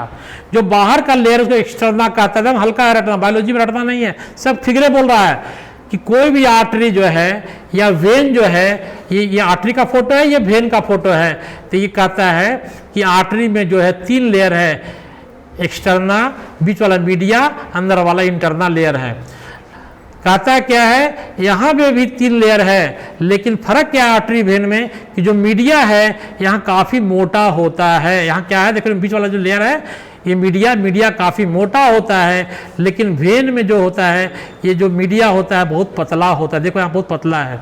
जो बाहर का लेयर उसको एक्सटर्ना कहता है। हल्का रटना, बायोलॉजी में रटना नहीं है, सब फिगरे बोल रहा है कि कोई भी आर्टरी जो है या वेन जो है, ये आर्टरी का फोटो है, ये वेन का फोटो है। तो ये कहता है कि आर्टरी में जो है 3 लेयर है, एक्सटर्ना, बीच वाला मीडिया, अंदर वाला इंटरनल लेयर है। कहता है क्या है, यहाँ पे भी 3 लेयर है, लेकिन फर्क क्या है आर्टरी वेन में कि जो मीडिया है यहाँ काफ़ी मोटा होता है। यहाँ क्या है, देखो बीच वाला जो लेयर है ये मीडिया काफ़ी मोटा होता है, लेकिन वेन में जो होता है, ये जो मीडिया होता है बहुत पतला होता है। देखो यहाँ बहुत पतला है।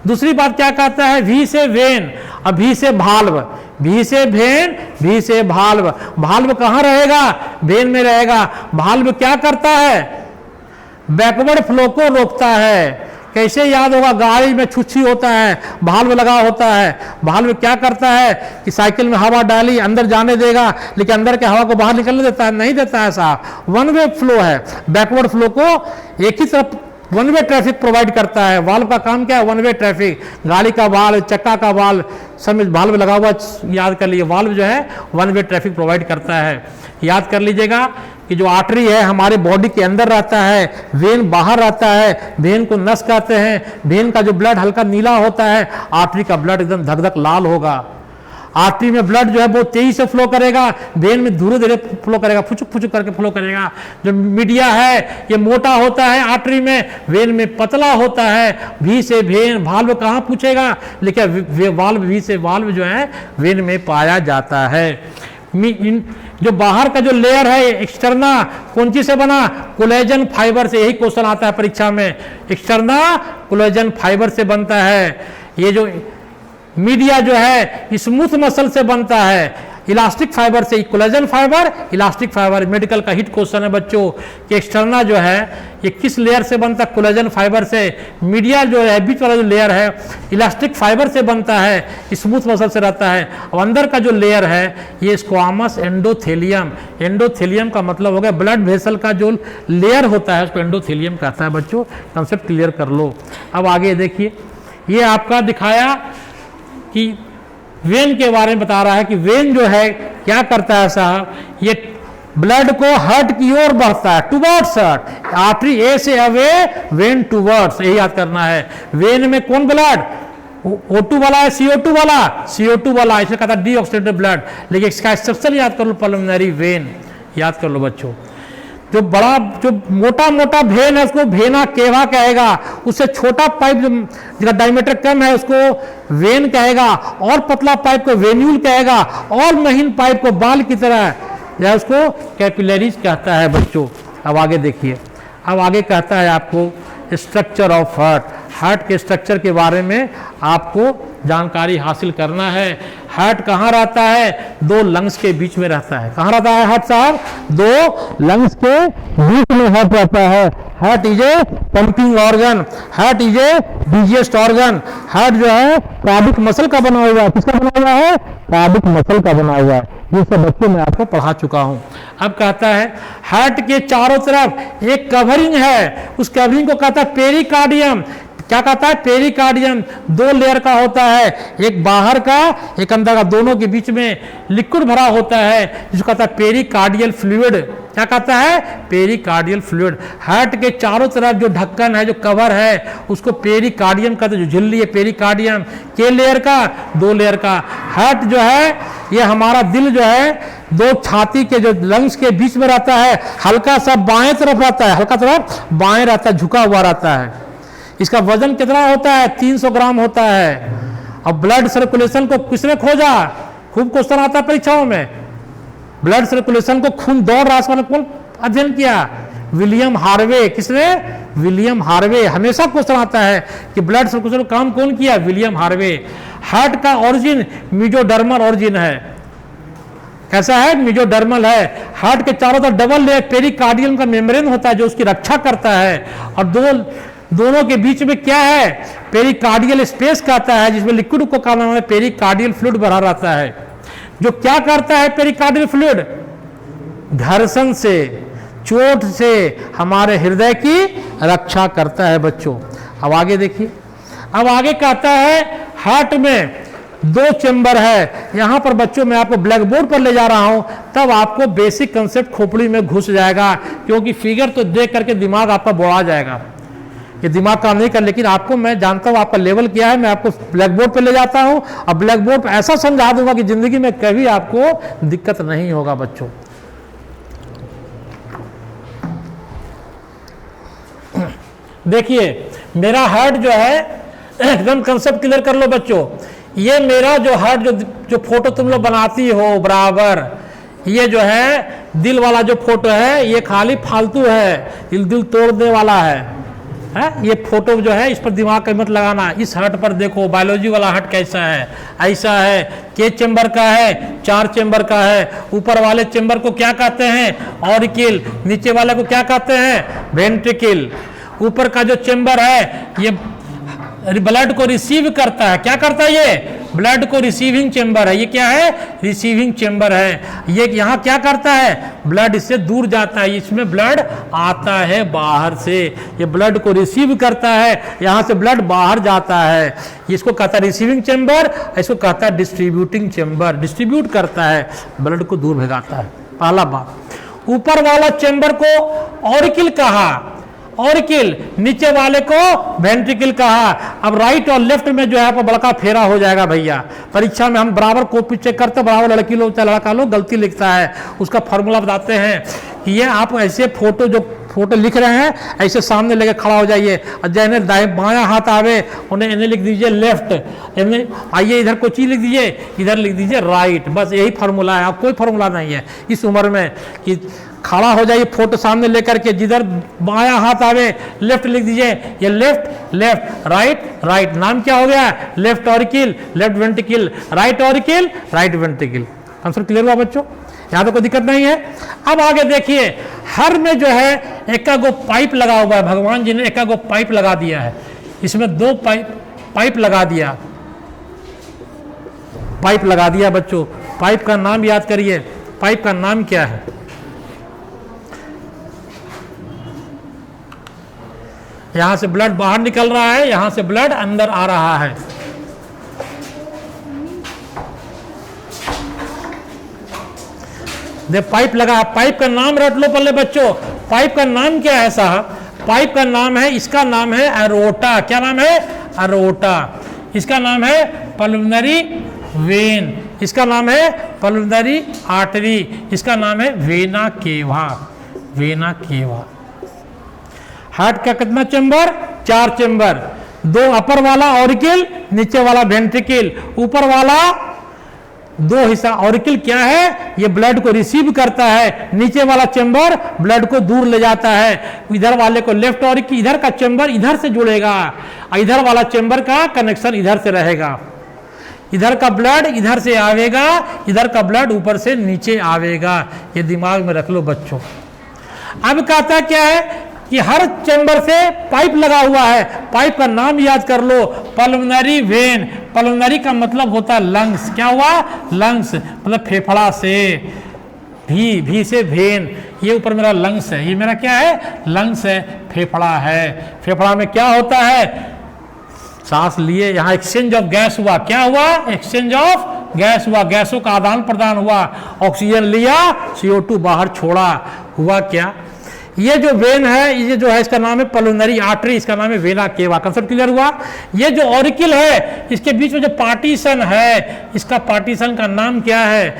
दूसरी बात क्या कहता है, वी से वेन और भी से भाल्व। भी से वेन, भी से भाल्व। भाल्व कहाँ रहेगा, वेन में रहेगा। भाल्व क्या करता है, बैकवर्ड फ्लो को रोकता है। कैसे याद होगा, गाड़ी में छुच्छी होता है, भाल्व लगा होता है। भाल्व क्या करता है कि साइकिल में हवा डाली, अंदर जाने देगा, लेकिन अंदर के हवा को बाहर निकलने देता है, नहीं देता है साहब। वन वे फ्लो है, बैकवर्ड फ्लो को एक ही तरफ वन वे ट्रैफिक प्रोवाइड करता है। वाल्व का काम क्या है? वन वे ट्रैफिक, गाड़ी का वाल्व, चक्का का वाल्व, सब वाल्व लगा हुआ, याद कर लीजिए। वाल्व जो है वन वे ट्रैफिक प्रोवाइड करता है। याद कर लीजिएगा कि जो आर्टरी है हमारे बॉडी के अंदर रहता है, वेन बाहर रहता है, वेन को नस कहते हैं। वेन का जो ब्लड हल्का नीला होता है, आर्टरी का ब्लड एकदम धक धक लाल होगा। आर्टरी में ब्लड जो है बहुत तेजी से फ्लो करेगा, वेन में धीरे धीरे फ्लो करेगा, फुचुक फुचुक करके फ्लो करेगा। जो मीडिया है ये मोटा होता है आर्टरी में, वेन में पतला होता है। वी से वेन, वाल्व कहाँ पूछेगा, लेकिन वाल्व वी से वाल्व जो है वेन में पाया जाता है। जो बाहर का जो लेयर है एक्सटर्ना, कौन चीज से बना? कोलेजन फाइबर से। यही क्वेश्चन आता है परीक्षा में, एक्सटर्ना कोलेजन फाइबर से बनता है। ये जो मीडिया जो है स्मूथ मसल से बनता है, इलास्टिक फाइबर से। Collagen fibre, elastic fibre. Medical का हिट क्वेश्चन है बच्चों कि एक्सटर्ना जो है ये किस लेयर से बनता है? कोलेजन फाइबर से। मीडिया जो है बीच वाला जो लेयर है इलास्टिक फाइबर से बनता है, स्मूथ मसल से रहता है। और अंदर का जो लेयर है ये स्क्वामस एंडोथेलियम। एंडोथेलियम का मतलब हो गया ब्लड वेसल का जो लेयर होता है उसको एंडोथेलियम कहता है। बच्चों कंसेप्ट क्लियर कर लो। अब आगे देखिए, ये आपका दिखाया कि वेन के बारे में बता रहा है कि वेन जो है क्या करता है साहब, ये ब्लड को हार्ट की ओर बढ़ता है, टुवर्ड्स हार्ट। आर्टरी ए से अवे, वेन टुवर्ड्स, यही याद करना है। वेन में कौन ब्लड? O2 वाला है, CO2 वाला, CO2 वाला, इसे कहता है डीऑक्सीडेटेड ब्लड। लेकिन इसका स्ट्रक्चर याद कर लो, पल्मोनरी वेन याद कर लो बच्चों। जो बड़ा जो मोटा मोटा वेन है उसको वेना केवा कहेगा, उससे छोटा पाइप जिसका डायमीटर कम है उसको वेन कहेगा, और पतला पाइप को वेन्यूल कहेगा, और महीन पाइप को बाल की तरह या उसको कैपिलरीज कहता है बच्चों। अब आगे देखिए, अब आगे कहता है आपको स्ट्रक्चर ऑफ हार्ट। हार्ट के स्ट्रक्चर के बारे में आपको जानकारी हासिल करना है। हार्ट कहाँ रहता है? दो लंग्स के बीच में रहता है। कहाँ रहता है हार्ट साहब? दो लंग्स के बीच में हार्ट रहता है। Heart is a pumping organ, heart is a biggest organ. Heart जो है कार्डिक मसल का बना हुआ है। किसका बना हुआ है? कार्डिक मसल का बना हुआ है। ये सब बच्चों में आपको पढ़ा चुका हूं। अब कहता है हार्ट के चारों तरफ एक कवरिंग है, उस कवरिंग को कहता है पेरिकार्डियम। क्या कहता है? पेरिकार्डियम। दो लेयर का होता है, एक बाहर का एक अंदर का, दोनों के बीच में लिक्विड भरा होता है जिसको कहता है पेरिकार्डियल फ्लूइड। क्या कहता है? Pericardial fluid. हार्ट के चारों तरफ जो ढक्कन है, जो कवर है, उसको पेरिकार्डियम कहते हैं। जो झिल्ली है पेरिकार्डियम। के लेयर का? दो लेयर का। हार्ट जो है ये हमारा दिल जो है दो छाती के जो लंग्स के बीच में रहता है, हल्का सा बाएं तरफ रहता है, हल्का तरफ बाएं रहता है, झुका हुआ रहता है। इसका वजन कितना होता है? 300 ग्राम होता है। अब ब्लड सर्कुलेशन को किसने खोजा? खूब क्वेश्चन आता है परीक्षाओं में। ब्लड सर्कुलेशन को खून दौड़ रास्ता ने कौन अध्ययन किया? William Harvey. किसने? William Harvey. हमेशा क्वेश्चन आता है कि ब्लड सर्कुलेशन का काम कौन किया? William Harvey. हार्ट का ओरिजिन मेसोडर्मल ओरिजिन है। कैसा है? मेसोडर्मल है। हार्ट के चारों तरफ डबल लेयर पेरिकार्डियम का मेम्ब्रेन होता है जो उसकी रक्षा करता है, और दोनों के बीच में क्या है? पेरिकार्डियल स्पेस कहता है जिसमें लिक्विड को कहना है पेरिकार्डियल फ्लूइड भरा रहता है। जो क्या करता है पेरिकार्डियल फ्लूइड? घर्षण से, चोट से हमारे हृदय की रक्षा करता है बच्चों। अब आगे देखिए, अब आगे कहता है हार्ट में दो चेंबर है। यहां पर बच्चों मैं आपको ब्लैक बोर्ड पर ले जा रहा हूं, तब आपको बेसिक कंसेप्ट खोपड़ी में घुस जाएगा, क्योंकि फिगर तो देख करके दिमाग आपका बोड़ा जाएगा। ये दिमाग काम नहीं कर, लेकिन आपको मैं जानता हूं आपका लेवल क्या है। मैं आपको ब्लैक बोर्ड पे ले जाता हूं और ब्लैक बोर्ड पे ऐसा समझा दूंगा कि जिंदगी में कभी आपको दिक्कत नहीं होगा बच्चों। देखिए मेरा हार्ट जो है, एकदम कंसेप्ट क्लियर कर लो बच्चों। ये मेरा जो हार्ट जो फोटो तुम लोग बनाती हो बराबर, ये जो है दिल वाला जो फोटो है ये खाली फालतू है, दिल तोड़ने वाला है। ये फोटो जो है इस पर दिमाग का मत लगाना। इस हार्ट पर देखो बायोलॉजी वाला हार्ट कैसा है, ऐसा है। के चेंबर का है, 4 चेंबर का है। ऊपर वाले चेंबर को क्या कहते हैं? ऑरिकिल। नीचे वाले को क्या कहते हैं? वेंट्रिकल। ऊपर का जो चेंबर है ये ब्लड को रिसीव करता है। क्या करता है? ये ब्लड को रिसीविंग चेंबर है। ये क्या है? रिसीविंग चेंबर है। ये यहाँ क्या करता है? ब्लड इससे दूर जाता है, इसमें ब्लड आता है बाहर से, ये ब्लड को रिसीव करता है, यहाँ से ब्लड बाहर जाता है। इसको कहता है रिसीविंग चेंबर, इसको कहता है डिस्ट्रीब्यूटिंग चेंबर। डिस्ट्रीब्यूट करता है, ब्लड को दूर भेजाता है। पहला बात। ऊपर वाला चेंबर को ऑरिकल कहा, ऑरिकल, नीचे वाले को वेंट्रिकल कहा। अब राइट और लेफ्ट में जो है आपको बड़का फेरा हो जाएगा भैया। परीक्षा में हम बराबर कॉपी चेक करते, बराबर लड़की लोग चाहे लड़का लोग गलती लिखता है, उसका फॉर्मूला बताते हैं कि ये आप ऐसे फोटो जो फोटो लिख रहे हैं ऐसे सामने लेके खड़ा हो जाइए, और जैसे दाएं बायां हाथ आवे उन्हें इन्हें लिख दीजिए लेफ्ट, इन्हें आइए इधर कोई चीज लिख दीजिए, इधर लिख दीजिए राइट। बस यही फार्मूला है, अब कोई फार्मूला नहीं है इस उम्र में कि खड़ा हो जाइए फोटो सामने लेकर के, जिधर बायां हाथ आवे लेफ्ट लिख दीजिए, ये लेफ्ट लेफ्ट, राइट राइट। नाम क्या हो गया? Left auricle, left ventricle, right auricle, right ventricle. Answer clear हुआ बच्चों? यहाँ तो कोई दिक्कत नहीं है। अब आगे देखिए, हर में जो है एकागो पाइप लगा हुआ है, भगवान जी ने एकागो पाइप लगा दिया है। इसमें 2 पाइप लगा दिया, पाइप लगा दिया बच्चों। पाइप का नाम याद करिए, पाइप का नाम क्या है? यहां से ब्लड बाहर निकल रहा है, यहां से ब्लड अंदर आ रहा है। दे पाइप लगा, पाइप का नाम रट लो पहले बच्चों। पाइप का नाम क्या है साहब? पाइप का नाम है, इसका नाम है एरोटा। क्या नाम है? एरोटा। इसका नाम है पल्मोनरी वेन, इसका नाम है पल्मोनरी आर्टरी, इसका नाम है vena cava, vena cava. Heart का कितना चेंबर? 4 चेंबर, 2 अपर वाला ऑरिकल, नीचे वाला वेंट्रिकल। ऊपर वाला 2 हिस्सा, ऑरिकल क्या है? ये ब्लड को रिसीव करता है, नीचे वाला चेंबर ब्लड को दूर ले जाता है। इधर वाले को लेफ्ट ऑरिकल, इधर का चेंबर इधर से जुड़ेगा, इधर वाला चेंबर का कनेक्शन इधर से रहेगा। इधर का ब्लड इधर से आवेगा, इधर का ब्लड ऊपर से नीचे आवेगा। ये दिमाग में रख लो बच्चों। अब कहता क्या है कि हर चेंबर से पाइप लगा हुआ है, पाइप का नाम याद कर लो, पल्मोनरी वेन। पल्मोनरी का मतलब होता है लंग्स। क्या हुआ? लंग्स मतलब फेफड़ा से, भी से वेन, ये ऊपर मेरा लंग्स है, ये मेरा क्या है? लंग्स है, फेफड़ा है। फेफड़ा में क्या होता है? सांस लिए, यहाँ एक्सचेंज ऑफ गैस हुआ। क्या हुआ? एक्सचेंज ऑफ गैस हुआ, गैसों का आदान प्रदान हुआ। ऑक्सीजन लिया, CO2 बाहर छोड़ा, हुआ क्या? ये जो वेन है, ये जो है इसका नाम है पल्मोनरी आर्टरी, इसका नाम है वेना केवा। कंसेप्ट क्लियर हुआ? ये जो ऑरिकल है, इसके बीच में जो पार्टीशन है, इसका पार्टीशन का नाम क्या है?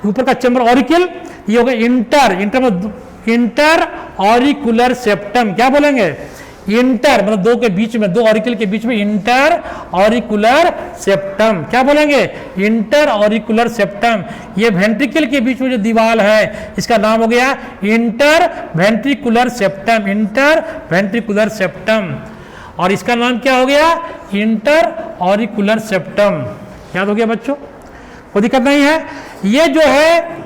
ऊपर का चेंबर ऑरिकल, ये हो गया इंटर ऑरिकुलर सेप्टम। क्या बोलेंगे? इंटर मतलब 2 के बीच में, 2 ऑरिकल के बीच में इंटर ऑरिकुलर सेप्टम। क्या बोलेंगे? Inter auricular septum. ये वेंट्रिकल के बीच में जो दीवार है, इसका नाम हो गया inter ventricular septum, inter ventricular septum. और इसका नाम क्या हो गया? Inter auricular septum. याद हो गया बच्चों? कोई दिक्कत नहीं है। ये जो है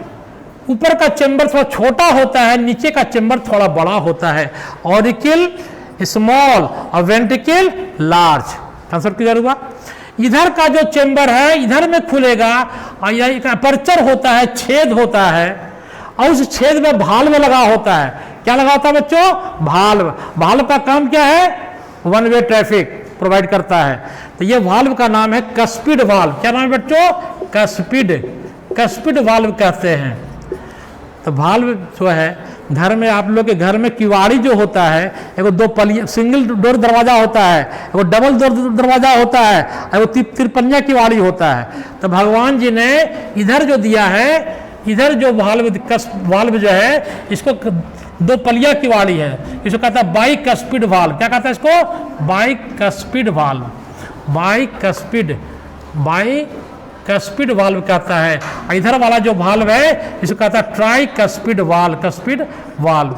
ऊपर का चेंबर थोड़ा छोटा होता है, नीचे का चेंबर थोड़ा बड़ा होता है। ऑरिकल स्मॉल और वेंट्रिकल लार्ज। कंसेप्ट क्लियर हुआ? इधर का जो चेंबर है इधर में खुलेगा, और यह एक अपर्चर होता है, छेद होता है, और उस छेद में भाल्व लगा होता है। क्या लगा होता है बच्चों? भाल्व। भाल्व का काम क्या है? 1 वे ट्रैफिक प्रोवाइड करता है। तो ये वाल्व का नाम है कस्पिड वाल्व। क्या नाम है बच्चों? कस्पिड वाल्व कहते हैं। तो वाल्व जो है, घर में आप लोग के घर में किवाड़ी जो होता है, एगो 2 पलिया सिंगल डोर दरवाजा होता है, एगो डबल डोर दरवाजा होता है, एगो तिरपन्या किवाड़ी होता है। तो भगवान जी ने इधर जो दिया है, इधर जो वाल्व जो है, इसको 2 पलिया किवाड़ी है, इसको कहता है बाई कस्पिड वाल्व। क्या कहता है इसको? By cuspid valve, by cuspid valve कहता है। इधर वाला जो वाल्व है इसको कहता है try cuspid valve, cuspid valve.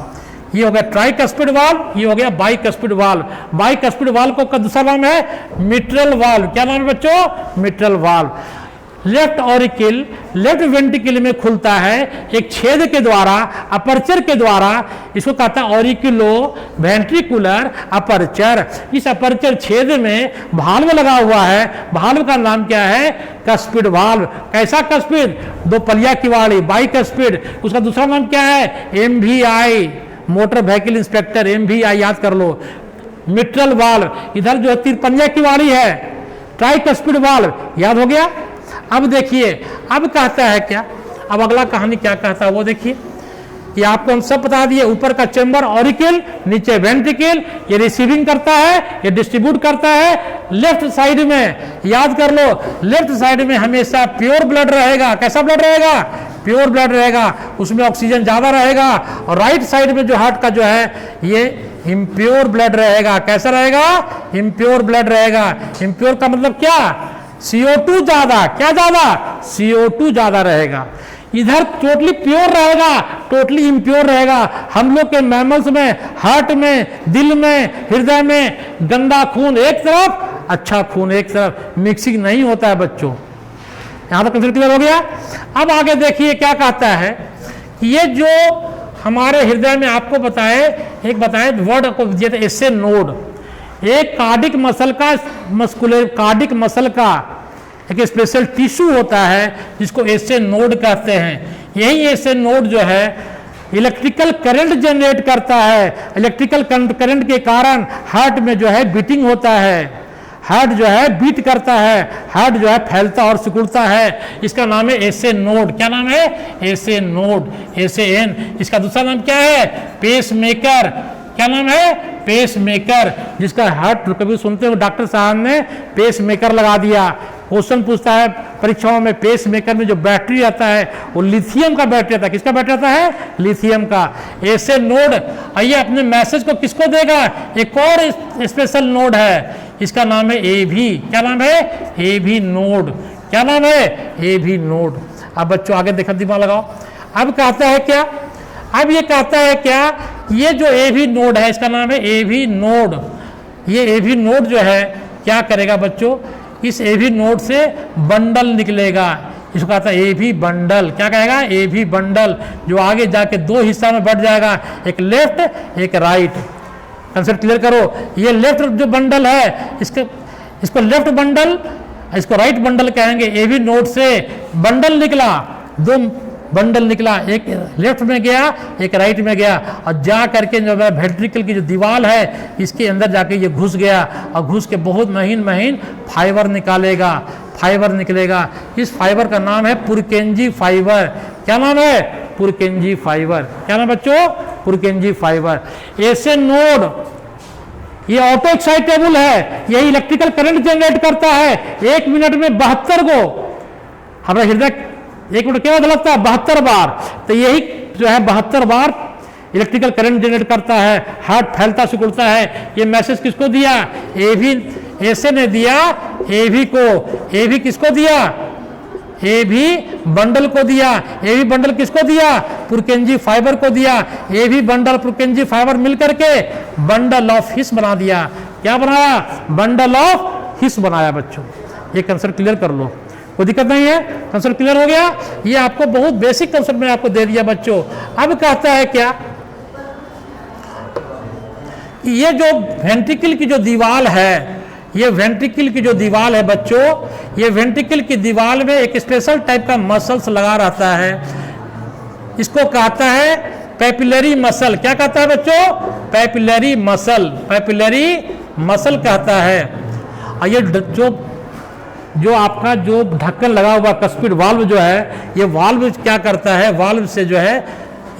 ये हो गया ट्राई कस्पिड वाल्व, ये हो गया by cuspid valve. By cuspid valve का दूसरा नाम है मिट्रल वाल्व। क्या नाम है बच्चों? Mitral valve. Left auricle left ventricle में खुलता है एक छेद के द्वारा, अपर्चर के द्वारा। इसको कहता है ऑरिकुलो वेंट्रिकुलर अपर्चर। इस अपर्चर छेद में वाल्व लगा हुआ है। वाल्व का नाम क्या है? Cuspid valve. कैसा कस्पिड? दो पलिया की वाली, बाइकस्पिड। उसका दूसरा नाम क्या है? MVI, motor vehicle inspector, MVI याद कर लो। मिट्रल वाल्व, इधर जो है तिरपनिया की वाली है, ट्राइकस्पिड वाल्व, याद हो गया। अब देखिए, अब कहता है क्या, अब अगला कहानी क्या कहता है वो देखिए। ये आपको हम सब बता दिए, ऊपर का चेंबर ऑरिकल, नीचे वेंट्रिकल, ये रिसीविंग करता है, ये डिस्ट्रीब्यूट करता है। लेफ्ट साइड में याद कर लो, लेफ्ट साइड में हमेशा प्योर ब्लड रहेगा। कैसा ब्लड रहेगा? प्योर ब्लड रहेगा, उसमें ऑक्सीजन ज्यादा रहेगा। और राइट साइड में जो हार्ट का जो है ये इम्प्योर ब्लड रहेगा। कैसा रहेगा? इम्प्योर ब्लड रहेगा। इम्प्योर का मतलब क्या? CO2 ज्यादा। क्या ज्यादा? CO2 ज्यादा रहेगा। इधर टोटली प्योर रहेगा, टोटली इम्प्योर रहेगा। हम लोग के मैमल्स में, हार्ट में, दिल में, हृदय में गंदा खून एक तरफ, अच्छा खून एक तरफ, मिक्सिंग नहीं होता है बच्चों। यहां तक कंसेप्ट क्लियर हो गया। अब आगे देखिए क्या कहता है कि ये जो हमारे हृदय में आपको बताए, एक बताए वर्ड को दिया था एसे नोड। एक कार्डिक मसल का, मस्कुलर कार्डिक मसल का एक स्पेशल टिश्यू होता है जिसको एसे नोड कहते हैं। यही एसे नोड जो है इलेक्ट्रिकल करंट जनरेट करता है। इलेक्ट्रिकल करंट के कारण हार्ट में जो है बीटिंग होता है, हार्ट जो है बीट करता है, हार्ट जो है फैलता और सिकुड़ता है। इसका नाम है एसे नोड। क्या नाम है? SA node, SA N. इसका दूसरा नाम क्या है? Pacemaker. क्या नाम है? Pace maker. जिसका हार्ट कभी सुनते हो डॉक्टर साहब ने पेस मेकर लगा दिया। क्वेश्चन पूछता है परीक्षाओं में, पेस मेकर में जो बैटरी आता है वो लिथियम का बैटरी आता है। किसका बैटरी आता है? लिथियम का। ऐसे नोड आइए अपने मैसेज को किसको देगा? एक और स्पेशल नोड है, इसका नाम है एवी। क्या नाम है? AV node. क्या नाम है? AV node. अब बच्चों आगे देखा, दिमाग लगाओ। अब कहता है क्या? अब ये कहता है क्या? ये जो एवी नोड है इसका नाम है एवी नोड। ये एवी नोड जो है क्या करेगा बच्चों? इस एवी नोड से बंडल निकलेगा। इसको कहता है एवी बंडल। क्या कहेगा? एवी बंडल, जो आगे जाके दो हिस्सा में बढ़ जाएगा, एक लेफ्ट एक राइट। कंसेप्ट क्लियर करो। ये लेफ्ट जो बंडल है इसको लेफ्ट बंडल, इसको राइट बंडल कहेंगे। एवी नोड से बंडल निकला, दो बंडल निकला, एक लेफ्ट में गया एक राइट में गया, और जा करके जो है वेंट्रिकल की जो दीवार है इसके अंदर जाके ये घुस गया, और घुस के बहुत महीन महीन फाइबर निकालेगा, फाइबर निकलेगा। इस फाइबर का नाम है पुरकेंजी फाइबर। क्या नाम है? पुरकेंजी फाइबर। क्या नाम बच्चों? पुरकेंजी फाइबर। ऐसे नोड ये ऑटो एक्साइटेबल है, यही इलेक्ट्रिकल करंट जनरेट करता है। 1 मिनट में 72 को, हमारा हृदय 1 मिनट क्या लगता है? 72 बार। तो यही जो है 72 बार इलेक्ट्रिकल करंट जनरेट करता है, हार्ट फैलता सिकुड़ता है। ये मैसेज किसको दिया? एवी ऐसे ने दिया एवी को। एवी किसको दिया? एवी बंडल को दिया। एवी बंडल किसको दिया? पुरकेंजी फाइबर को दिया। एवी बंडल पुरकेंजी फाइबर मिलकर के बंडल ऑफ हिस बना दिया। क्या बनाया? बंडल ऑफ हिस बनाया बच्चों। ये कंसेप्ट क्लियर कर लो, कोई दिक्कत नहीं है। कंसेप्ट क्लियर हो गया। ये आपको बहुत बेसिक कंसेप्ट में आपको दे दिया बच्चों। अब कहता है क्या? ये जो वेंट्रिकल की जो दीवार है, ये वेंट्रिकल की जो दीवार है बच्चों, ये वेंट्रिकल की दीवार में एक स्पेशल टाइप का मसल्स लगा रहता है। इसको कहता है पैपिलरी मसल। क्या कहता है बच्चों? Papillary muscle. पैपिलरी मसल कहता है। और ये जो आपका जो ढक्कन लगा हुआ कस्पिड वाल्व जो है, ये वाल्व क्या करता है? वाल्व से जो है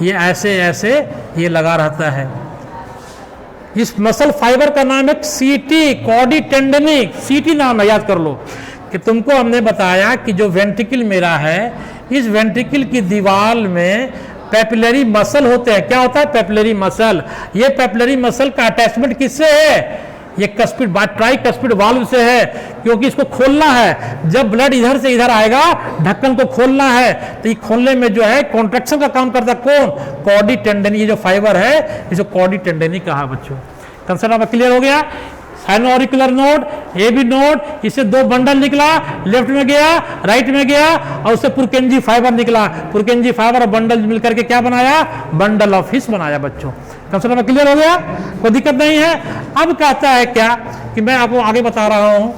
ये ऐसे ऐसे ये लगा रहता है। इस मसल फाइबर का नाम है सीटी, कॉडी टेंडनिक। सीटी नाम है, याद कर लो। कि तुमको हमने बताया कि जो वेंट्रिकल मेरा है, इस वेंट्रिकल की दीवार में पैपिलरी मसल होते हैं। क्या होता है? Papillary muscle. ये पैपिलरी मसल का अटैचमेंट किससे है? ये कस्पिड ट्राई कस्पिड वाल्व से है, क्योंकि इसको खोलना है। जब ब्लड इधर से इधर आएगा, ढक्कन को खोलना है, तो ये खोलने में जो है कॉन्ट्रैक्शन का काम करता है कौन? Cardi tendineae. ये जो फाइबर है इसको कॉडी टेंडनी कहा बच्चों। कंसेप्ट आपका क्लियर हो गया। एन auricular node, A B node, इससे दो बंडल निकला, लेफ्ट में गया, राइट में गया, और उससे पुरकेंजी फाइबर निकला। पुरकेंजी फाइबर और बंडल मिलकर के क्या बनाया? बंडल ऑफ हिस बनाया बच्चों। कंसेप्ट क्लियर हो गया? कोई दिक्कत नहीं है। अब कहता है क्या कि मैं आपको आगे बता रहा हूं,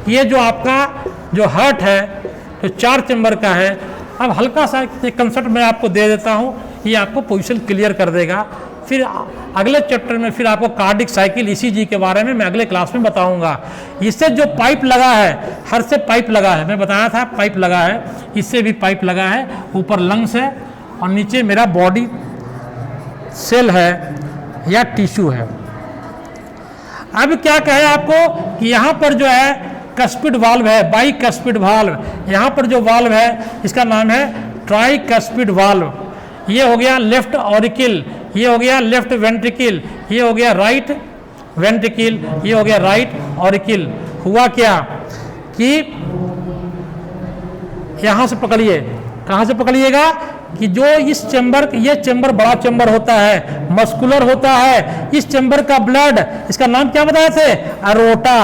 ये जो आपका जो हार्ट है तो 4 चैम्बर का है। अब हल्का सा कंसेप्ट मैं आपको दे देता हूं, ये आपको पोजीशन क्लियर कर देगा। फिर अगले चैप्टर में फिर आपको कार्डिक साइकिल ईसीजी के बारे में मैं अगले क्लास में बताऊंगा। इससे जो पाइप लगा है, हर से पाइप लगा है, मैं बताया था पाइप लगा है, इससे भी पाइप लगा है। ऊपर लंग्स है और नीचे मेरा बॉडी सेल है या टिश्यू है। अब क्या कहे आपको कि यहाँ पर जो है कस्पिड वाल्व है, बाई कस्पिड वाल्व। यहाँ पर जो वाल्व है इसका नाम है ट्राई कस्पिड वाल्व। ये हो गया लेफ्ट ऑरिकल, ये हो गया लेफ्ट वेंट्रिकल, ये हो गया राइट वेंट्रिकल, ये हो गया राइट ऑरिकल। हुआ क्या कि यहां से पकड़िए, कहां से पकड़िएगा कि जो इस चैम्बर, ये चैम्बर बड़ा चैम्बर होता है, मस्कुलर होता है। इस चैम्बर का ब्लड, इसका नाम क्या बताए थे? एरोटा।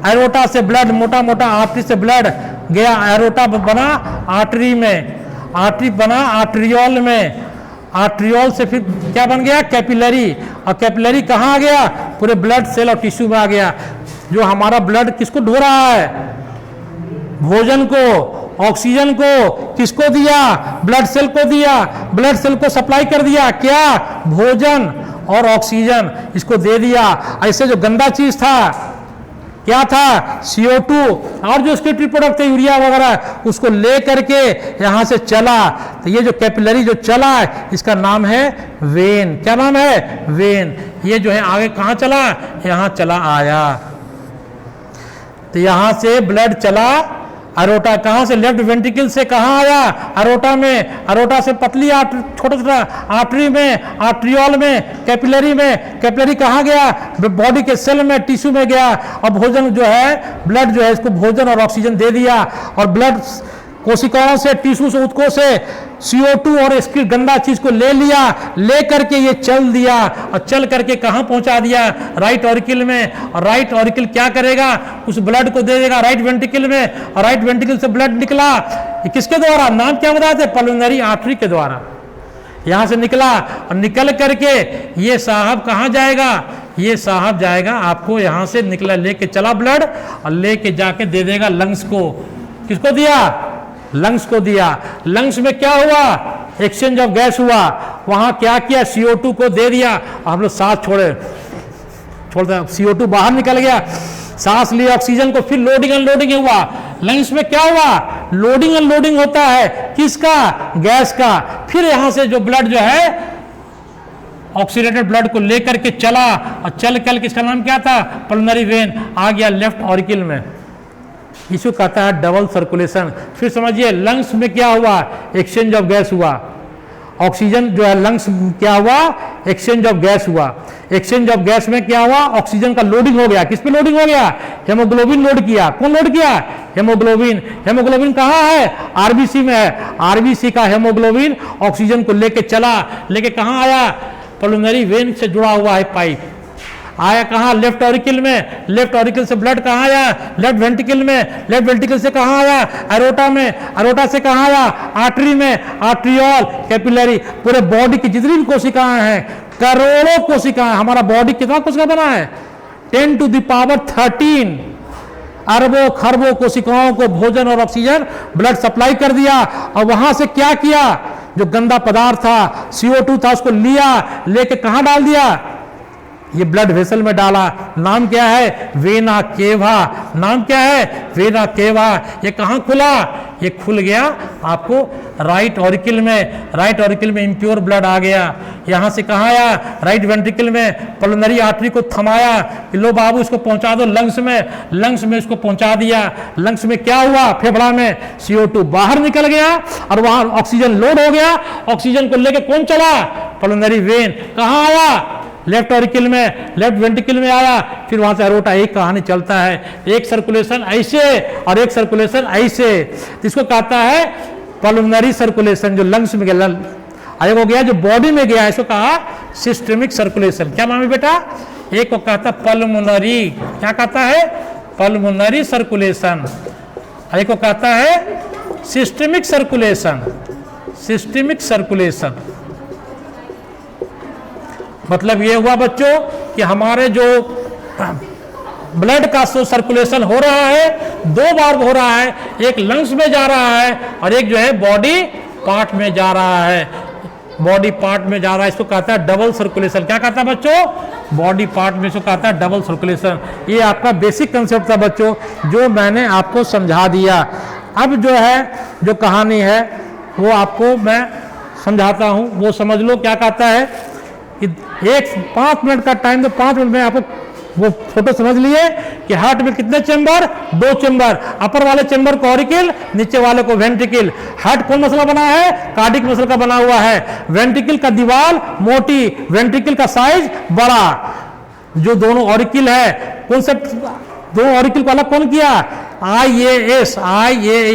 एरोटा से ब्लड, मोटा मोटा आर्टरी से ब्लड गया, एरोटा बना आर्टरी में, आर्टरी बना आर्ट्रियोल में, आर्ट्रियोल से फिर क्या बन गया? कैपिलरी। और कैपिलरी कहाँ आ गया? पूरे ब्लड सेल और टिश्यू में आ गया। जो हमारा ब्लड किसको ढो रहा है? भोजन को, ऑक्सीजन को किसको दिया? ब्लड सेल को दिया। ब्लड सेल को सप्लाई कर दिया क्या? भोजन और ऑक्सीजन इसको दे दिया। ऐसे जो गंदा चीज था क्या था? CO2 और जो उसके ट्री प्रोडक्ट थे यूरिया वगैरह, उसको ले करके यहां से चला। तो ये जो कैपिलरी जो चला है इसका नाम है वेन। क्या नाम है? वेन। ये जो है आगे कहां चला? यहां चला आया। तो यहां से ब्लड चला अरोटा, कहां से? लेफ्ट वेंट्रिकल से कहां आया? अरोटा में। अरोटा से पतली छोटा छोटा आर्टरी में, आर्ट्रियोल में, कैपिलरी में। कैपिलरी कहां गया? बॉडी के सेल में, टिश्यू में गया। और भोजन जो है, ब्लड जो है इसको भोजन और ऑक्सीजन दे दिया। और ब्लड कोशिकाओं से, टिश्यू से, उत्कों से CO2 और इसकी गंदा चीज को ले लिया, ले करके ये चल दिया और चल करके कहां पहुंचा दिया? राइट ऑरिकल में। और राइट ऑरिकल क्या करेगा? उस ब्लड को दे देगा राइट वेंट्रिकल में। और राइट वेंट्रिकल से ब्लड निकला, किसके द्वारा? नाम क्या बताए थे? पल्मोनरी आर्टरी के द्वारा। यहां से निकला और निकल करके ये साहब कहां जाएगा? ये साहब जाएगा आपको यहां से निकला, लेके चला ब्लड और लेके जाके दे देगा लंग्स को। किसको दिया? लंग्स को दिया। लंग्स में क्या हुआ? एक्सचेंज ऑफ गैस हुआ। वहां क्या किया? CO2 को दे दिया। हम लोग सांस छोड़ते CO2 बाहर निकल गया, सांस लिया ऑक्सीजन को, फिर लोडिंग अनलोडिंग हुआ। लंग्स में क्या हुआ? लोडिंग अनलोडिंग होता है। किसका? गैस का। फिर यहां से जो ब्लड जो है ऑक्सीडेटेड ब्लड को लेकर के चला और चल कल, किसका नाम क्या था? Pulmonary vein. आ गया लेफ्ट ऑरिकल में। इसको कहता है डबल सर्कुलेशन। फिर समझिए लंग्स में क्या हुआ? एक्सचेंज ऑफ गैस हुआ। ऑक्सीजन जो है लंग्स क्या हुआ? एक्सचेंज ऑफ गैस हुआ। एक्सचेंज ऑफ गैस में क्या हुआ? ऑक्सीजन का लोडिंग हो गया। किस पे लोडिंग हो गया? हेमोग्लोबिन लोड किया। कौन लोड किया? हेमोग्लोबिन। हेमोग्लोबिन कहाँ है? आरबीसी में है। आरबीसी का हेमोग्लोबिन ऑक्सीजन को लेके चला, लेके कहाँ आया? पल्मोनरी वेन से जुड़ा हुआ है पाइप। आया कहाँ? लेफ्ट ऑरिकल में। लेफ्ट ऑरिकल से ब्लड कहाँ आया? लेफ्ट वेंट्रिकल में। लेफ्ट वेंट्रिकल से कहाँ आया? एरोटा में। एरोटा से कहाँ आया? आर्टरी में। Arteriole, capillary. पूरे बॉडी की जितनी भी कोशिकाएं हैं, करोड़ों कोशिकाएं। हमारा बॉडी कितना कोशिका बना है? 10 to the power 13 अरबों खरबों कोशिकाओं को भोजन और ऑक्सीजन ब्लड सप्लाई कर दिया। और वहां से क्या किया? जो गंदा पदार्थ था, CO2 था, उसको लिया, लेके कहां डाल दिया? ये ब्लड वेसल में डाला। नाम क्या है? Vena cava. नाम क्या है? Vena cava. ये कहां खुला? ये खुल गया आपको राइट ऑरिकल में। राइट ऑरिकल में इम्प्योर ब्लड आ गया। यहां से कहां आया? राइट वेंट्रिकल में। पल्मोनरी आर्टरी को थमाया, लो बाबू इसको पहुंचा दो लंग्स में। लंग्स में इसको पहुंचा दिया। लंग्स में क्या हुआ? फेफड़ा में CO2 बाहर निकल गया और वहां ऑक्सीजन लोड हो गया। ऑक्सीजन को लेके कौन चला? Pulmonary vein. कहां आया? लेफ्ट ऑरिकल में। लेफ्ट वेंट्रिकल में आया। फिर वहां से एरोटा। एक कहानी चलता है, एक सर्कुलेशन ऐसे और एक सर्कुलेशन ऐसे। इसको कहता है पल्मोनरी सर्कुलेशन। जो लंग्स में गया, हो गया जो बॉडी में गया, इसको कहा सिस्टेमिक सर्कुलेशन। क्या नाम है बेटा? एक को कहता है पल्मोनरी, क्या कहता है, पल्मोनरी सर्कुलेशन, एक को कहता है सिस्टेमिक सर्कुलेशन, सिस्टेमिक सर्कुलेशन। मतलब ये हुआ बच्चों कि हमारे जो ब्लड का सर्कुलेशन हो रहा है दो बार हो रहा है, एक लंग्स में जा रहा है और एक जो है बॉडी पार्ट में जा रहा है, बॉडी पार्ट में जा रहा है, इसको कहता है डबल सर्कुलेशन। क्या कहता है बच्चों, बॉडी पार्ट में इसको कहता है डबल सर्कुलेशन। ये आपका बेसिक कंसेप्ट था बच्चों जो मैंने आपको समझा दिया। अब जो है जो कहानी है वो आपको मैं समझाता हूँ, वो समझ लो। क्या कहता है कि एक 5 मिनट का टाइम, तो 5 मिनट में आपको वो फोटो समझ लिए कि हार्ट में कितने चेंबर, 2 चेंबर, अपर वाले चेंबर को ऑरिकल, नीचे वाले को वेंट्रिकल। हार्ट कौन मसल बना है, कार्डिक मसल का बना हुआ है। वेंट्रिकल का दीवार मोटी, वेंट्रिकल का साइज बड़ा। जो दोनों ऑरिकल है, कौन सा दोनों ऑरिकल को अलग कौन किया, IAS,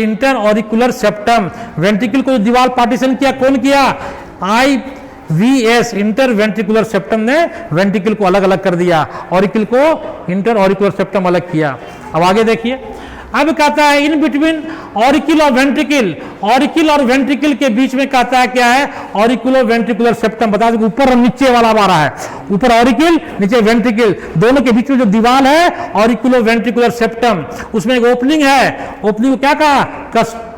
inter auricular septum. Ventricle को दीवार पार्टीशन किया कौन किया, IVS, इंटर वेंट्रिकुलर सेप्टम ने वेंट्रिकल को अलग अलग कर दिया, ऑरिकल को इंटर ऑरिकुलर सेप्टम अलग किया। अब आगे देखिए, अब कहता है इन बिटवीन ऑरिकल और वेंट्रिकल, ऑरिकल और वेंट्रिकल के बीच में कहता है क्या है, ऑरिकुलो वेंट्रिकुलर सेप्टम। बता दें ऊपर और नीचे वाला हमारा है, ऊपर ऑरिकल नीचे वेंट्रिकल, दोनों के बीच में जो दीवार है ऑरिकुलो वेंट्रिकुलर सेप्टम, उसमें एक ओपनिंग है, ओपनिंग को क्या कहा, कस्प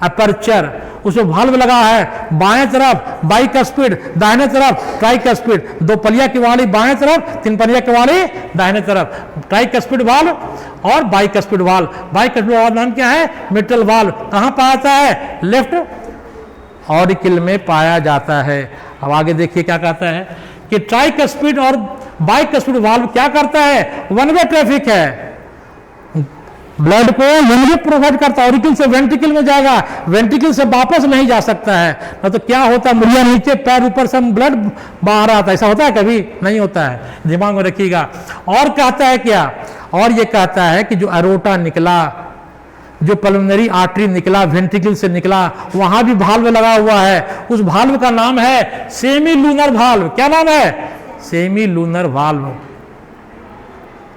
अपर्चर। उसमें वाल्व लगा है, बाएं तरफ बाइकस्पिड, दाहिने तरफ ट्राइकस्पिड, 2 पलिया की वाली बाएं तरफ, 3 पलिया की वाली दाहिने तरफ, ट्राइकस्पिड वाल्व और बाइकस्पिड वाल्व। बाइकस्पिड वाल्व नाम क्या है, मिट्रल वाल्व। कहां पाया जाता है, लेफ्ट ऑरिकल में पाया जाता है। अब आगे देखिए क्या कहता है कि ट्राइकस्पिड और बाइकस्पिड वाल्व क्या करता है, वन वे ट्रैफिक है, ब्लड को वन वे प्रोवाइड करता है, ऑरिकल से वेंट्रिकल में जाएगा, वेंट्रिकल से वापस नहीं जा सकता है। ना तो क्या होता है, मुड़िया नीचे पैर ऊपर से ब्लड बाहर आता है, ऐसा होता है कभी नहीं होता है, दिमाग में रखिएगा। और कहता है क्या, और ये कहता है कि जो एरोटा निकला, जो पल्मोनरी आर्टरी निकला, वेंट्रिकल से निकला, वहां भी भाल्व लगा हुआ है, उस भाल्व का नाम है सेमी लूनर भाल्व। क्या नाम है, सेमी लूनर भाल्व।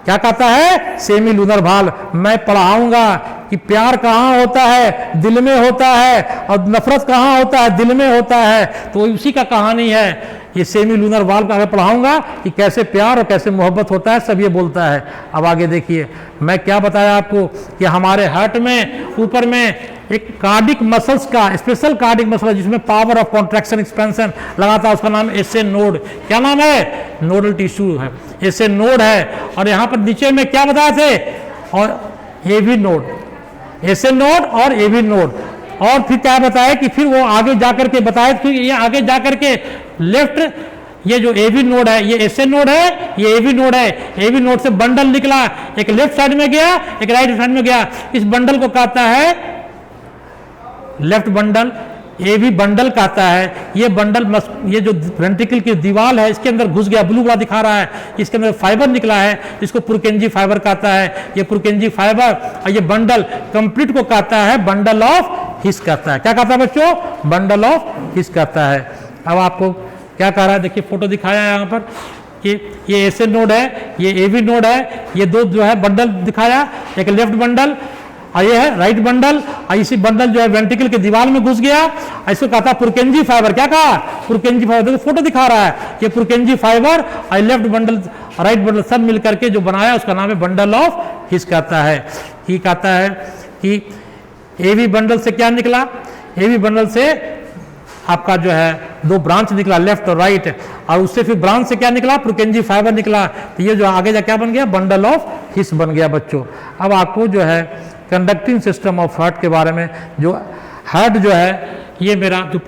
क्या कहता है, सेमी लूनर भाल्व। मैं पढ़ाऊंगा कि प्यार कहाँ होता है, दिल में होता है, और नफरत कहाँ होता है, दिल में होता है। तो उसी का कहानी है ये सेमी लूनर वाल्व का। आगे पढ़ाऊंगा कि कैसे प्यार और कैसे मोहब्बत होता है, सब ये बोलता है। अब आगे देखिए, मैं क्या बताया आपको कि हमारे हार्ट में ऊपर में एक कार्डिक मसल्स का स्पेशल कार्डिक मसल जिसमें पावर ऑफ कॉन्ट्रैक्शन एक्सपेंशन लगाता है, उसका नाम एसए नोड। क्या नाम है, नोडल टिश्यू है, एसए नोड है। और यहाँ पर नीचे में क्या बताए थे, और एवी नोड, एसए नोड और एवी नोड। और फिर क्या बताया कि फिर वो आगे जाकर के बताया कि ये आगे जाकर के लेफ्ट, ये जो एवी नोड है ये एसए नोड है, ये एवी नोड है। एवी नोड से बंडल निकला, एक लेफ्ट साइड में गया, एक राइट साइड में गया। इस बंडल को कहता है लेफ्ट बंडल, एवी बंडल कहता है। ये बंडल ये जो वेंट्रिकल की दीवार है इसके अंदर घुस गया, ब्लू वाला दिखा रहा है, इसके अंदर फाइबर निकला है, इसको पुरकेंजी फाइबर कहता है। ये पुरकेंजी फाइबर और ये बंडल कंप्लीट को कहता है बंडल ऑफ हिस कहता है। क्या कहता है बच्चों, बंडल ऑफ हिस कहता है। अब आपको क्या कह रहा है, देखिए फोटो दिखाया है यहाँ पर कि ये एसए नोड है, ये एवी नोड है, ये दो जो है बंडल दिखाया, एक लेफ्ट बंडल और ये है राइट बंडल। और इसी बंडल जो है वेंट्रिकल के दीवार में घुस गया, इसको कहता है पुरकेंजी फाइबर। क्या कहा, पुरकेंजी फाइबर। देखो फोटो दिखा रहा है, ये पुरकेंजी फाइबर और लेफ्ट बंडल राइट बंडल सब मिल करके जो बनाया उसका नाम है बंडल ऑफ हिस कहता है। ये कहता है कि एवी बंडल से क्या निकला, एवी बंडल से आपका जो है 2 ब्रांच निकला, लेफ्ट और राइट, और उससे फिर ब्रांच से क्या निकला, पुरकेंजी फाइबर निकला। तो ये जो आगे जा क्या बन गया, बंडल ऑफ हिस बन गया बच्चों। अब आपको जो है कंडक्टिंग सिस्टम ऑफ हार्ट के बारे में, जो हार्ट जो है ये मेरा जो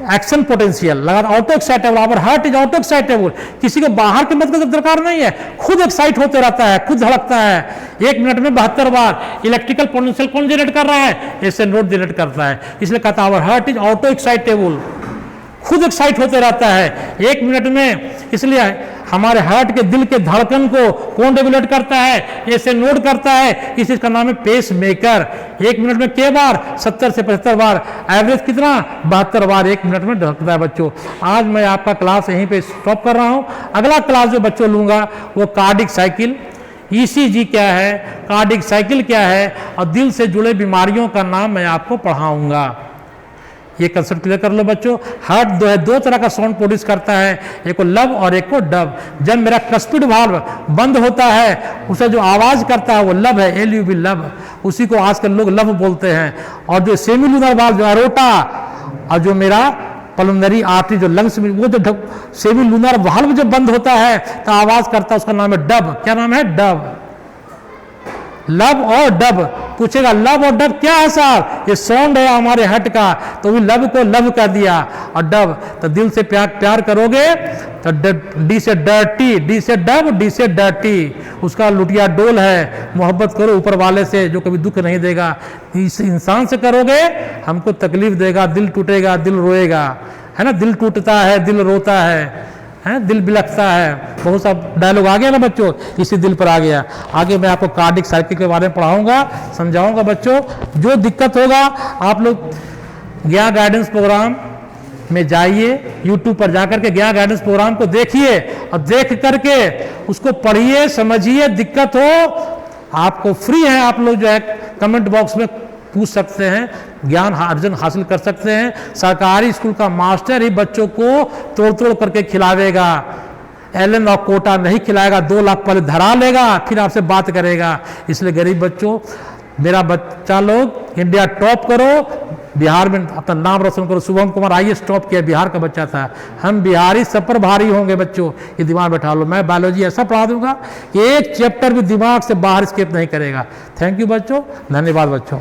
एक्शन पोटेंशियल लगा ऑटो एक्साइटेबल, और हार्ट इज ऑटो एक्साइटेबल, किसी को बाहर की मदद का दरकार नहीं है, खुद एक्साइट होते रहता है, खुद धड़कता है। 1 मिनट में 72 बार इलेक्ट्रिकल पोटेंशियल कौन जनरेट कर रहा है, एसए नोड जनरेट करता है। इसलिए कहता है हार्ट इज ऑटो एक्साइटेबल, खुद एक्साइट होते रहता है 1 मिनट में। इसलिए हमारे हार्ट के दिल के धड़कन को कौन रेगुलेट करता है, ऐसे नोट करता है, इस चीज का नाम है पेस मेकर। 1 मिनट में के बार 70 से 75 बार, एवरेज कितना 72 बार 1 मिनट में धड़कता है बच्चों। आज मैं आपका क्लास यहीं पे स्टॉप कर रहा हूं। अगला क्लास जो बच्चों लूंगा वो कार्डिक साइकिल, ईसीजी क्या है, कार्डिक साइकिल क्या है और दिल से जुड़े बीमारियों का नाम मैं आपको पढ़ाऊंगा। ये कंसेप्ट क्लियर कर लो बच्चों। हार्ट दो तरह का साउंड प्रोड्यूस करता है, एक को लब और एक को डब। जब मेरा कस्पिड वाल्व बंद होता है उसे जो आवाज करता है वो लब है, LUB लब, उसी को आजकल लोग लब बोलते हैं। और जो सेमिलुनर वाल्व जो एरोटा और जो मेरा पल्मोनरी आर्टरी जो लंग्स में, वो जो सेमिलुनर वाल्व जब बंद होता है तो आवाज करता है, उसका नाम है डब। क्या नाम है? डब। लब और डब। पूछेगा लब और डब क्या है सर? ये साउंड है हमारे हार्ट का, तो लब को लब कर दिया और डब। तो दिल से प्यार करोगे तो डी से डर्टी, डी से डब, डी से डर्टी, उसका लुटिया डोल है। मोहब्बत करो ऊपर वाले से जो कभी दुख नहीं देगा। इस इंसान से करोगे हमको तकलीफ देगा, दिल टूटेगा, दिल रोएगा, है ना। दिल टूटता है, दिल रोता है, दिल बिलखता है। बहुत सा डायलॉग आ गया ना बच्चों, इसी दिल पर आ गया। आगे मैं आपको कार्डिक साइकिल के बारे में पढ़ाऊंगा, समझाऊंगा बच्चों। जो दिक्कत होगा आप लोग ज्ञान गाइडेंस प्रोग्राम में जाइए, YouTube पर जाकर के ज्ञान गाइडेंस प्रोग्राम को देखिए और देख करके उसको पढ़िए, समझिए। दिक्कत हो आपको फ्री है, आप लोग जो है कमेंट बॉक्स में पूछ सकते हैं, ज्ञान अर्जन हासिल कर सकते हैं। सरकारी स्कूल का मास्टर ही बच्चों को तोड़ तोड़ करके खिलावेगा, एलन और कोटा नहीं खिलाएगा। 2 लाख पहले धरा लेगा फिर आपसे बात करेगा। इसलिए गरीब बच्चों, मेरा बच्चा लोग इंडिया टॉप करो, बिहार में अपना नाम रोशन करो। शुभम कुमार IAS टॉप किया, बिहार का बच्चा था। हम बिहारी सब पर भारी होंगे बच्चों, ये दिमाग बैठा लो। मैं बायोलॉजी ऐसा पढ़ा दूंगा कि एक चैप्टर भी दिमाग से बाहर स्केप नहीं करेगा। थैंक यू बच्चों, धन्यवाद बच्चों।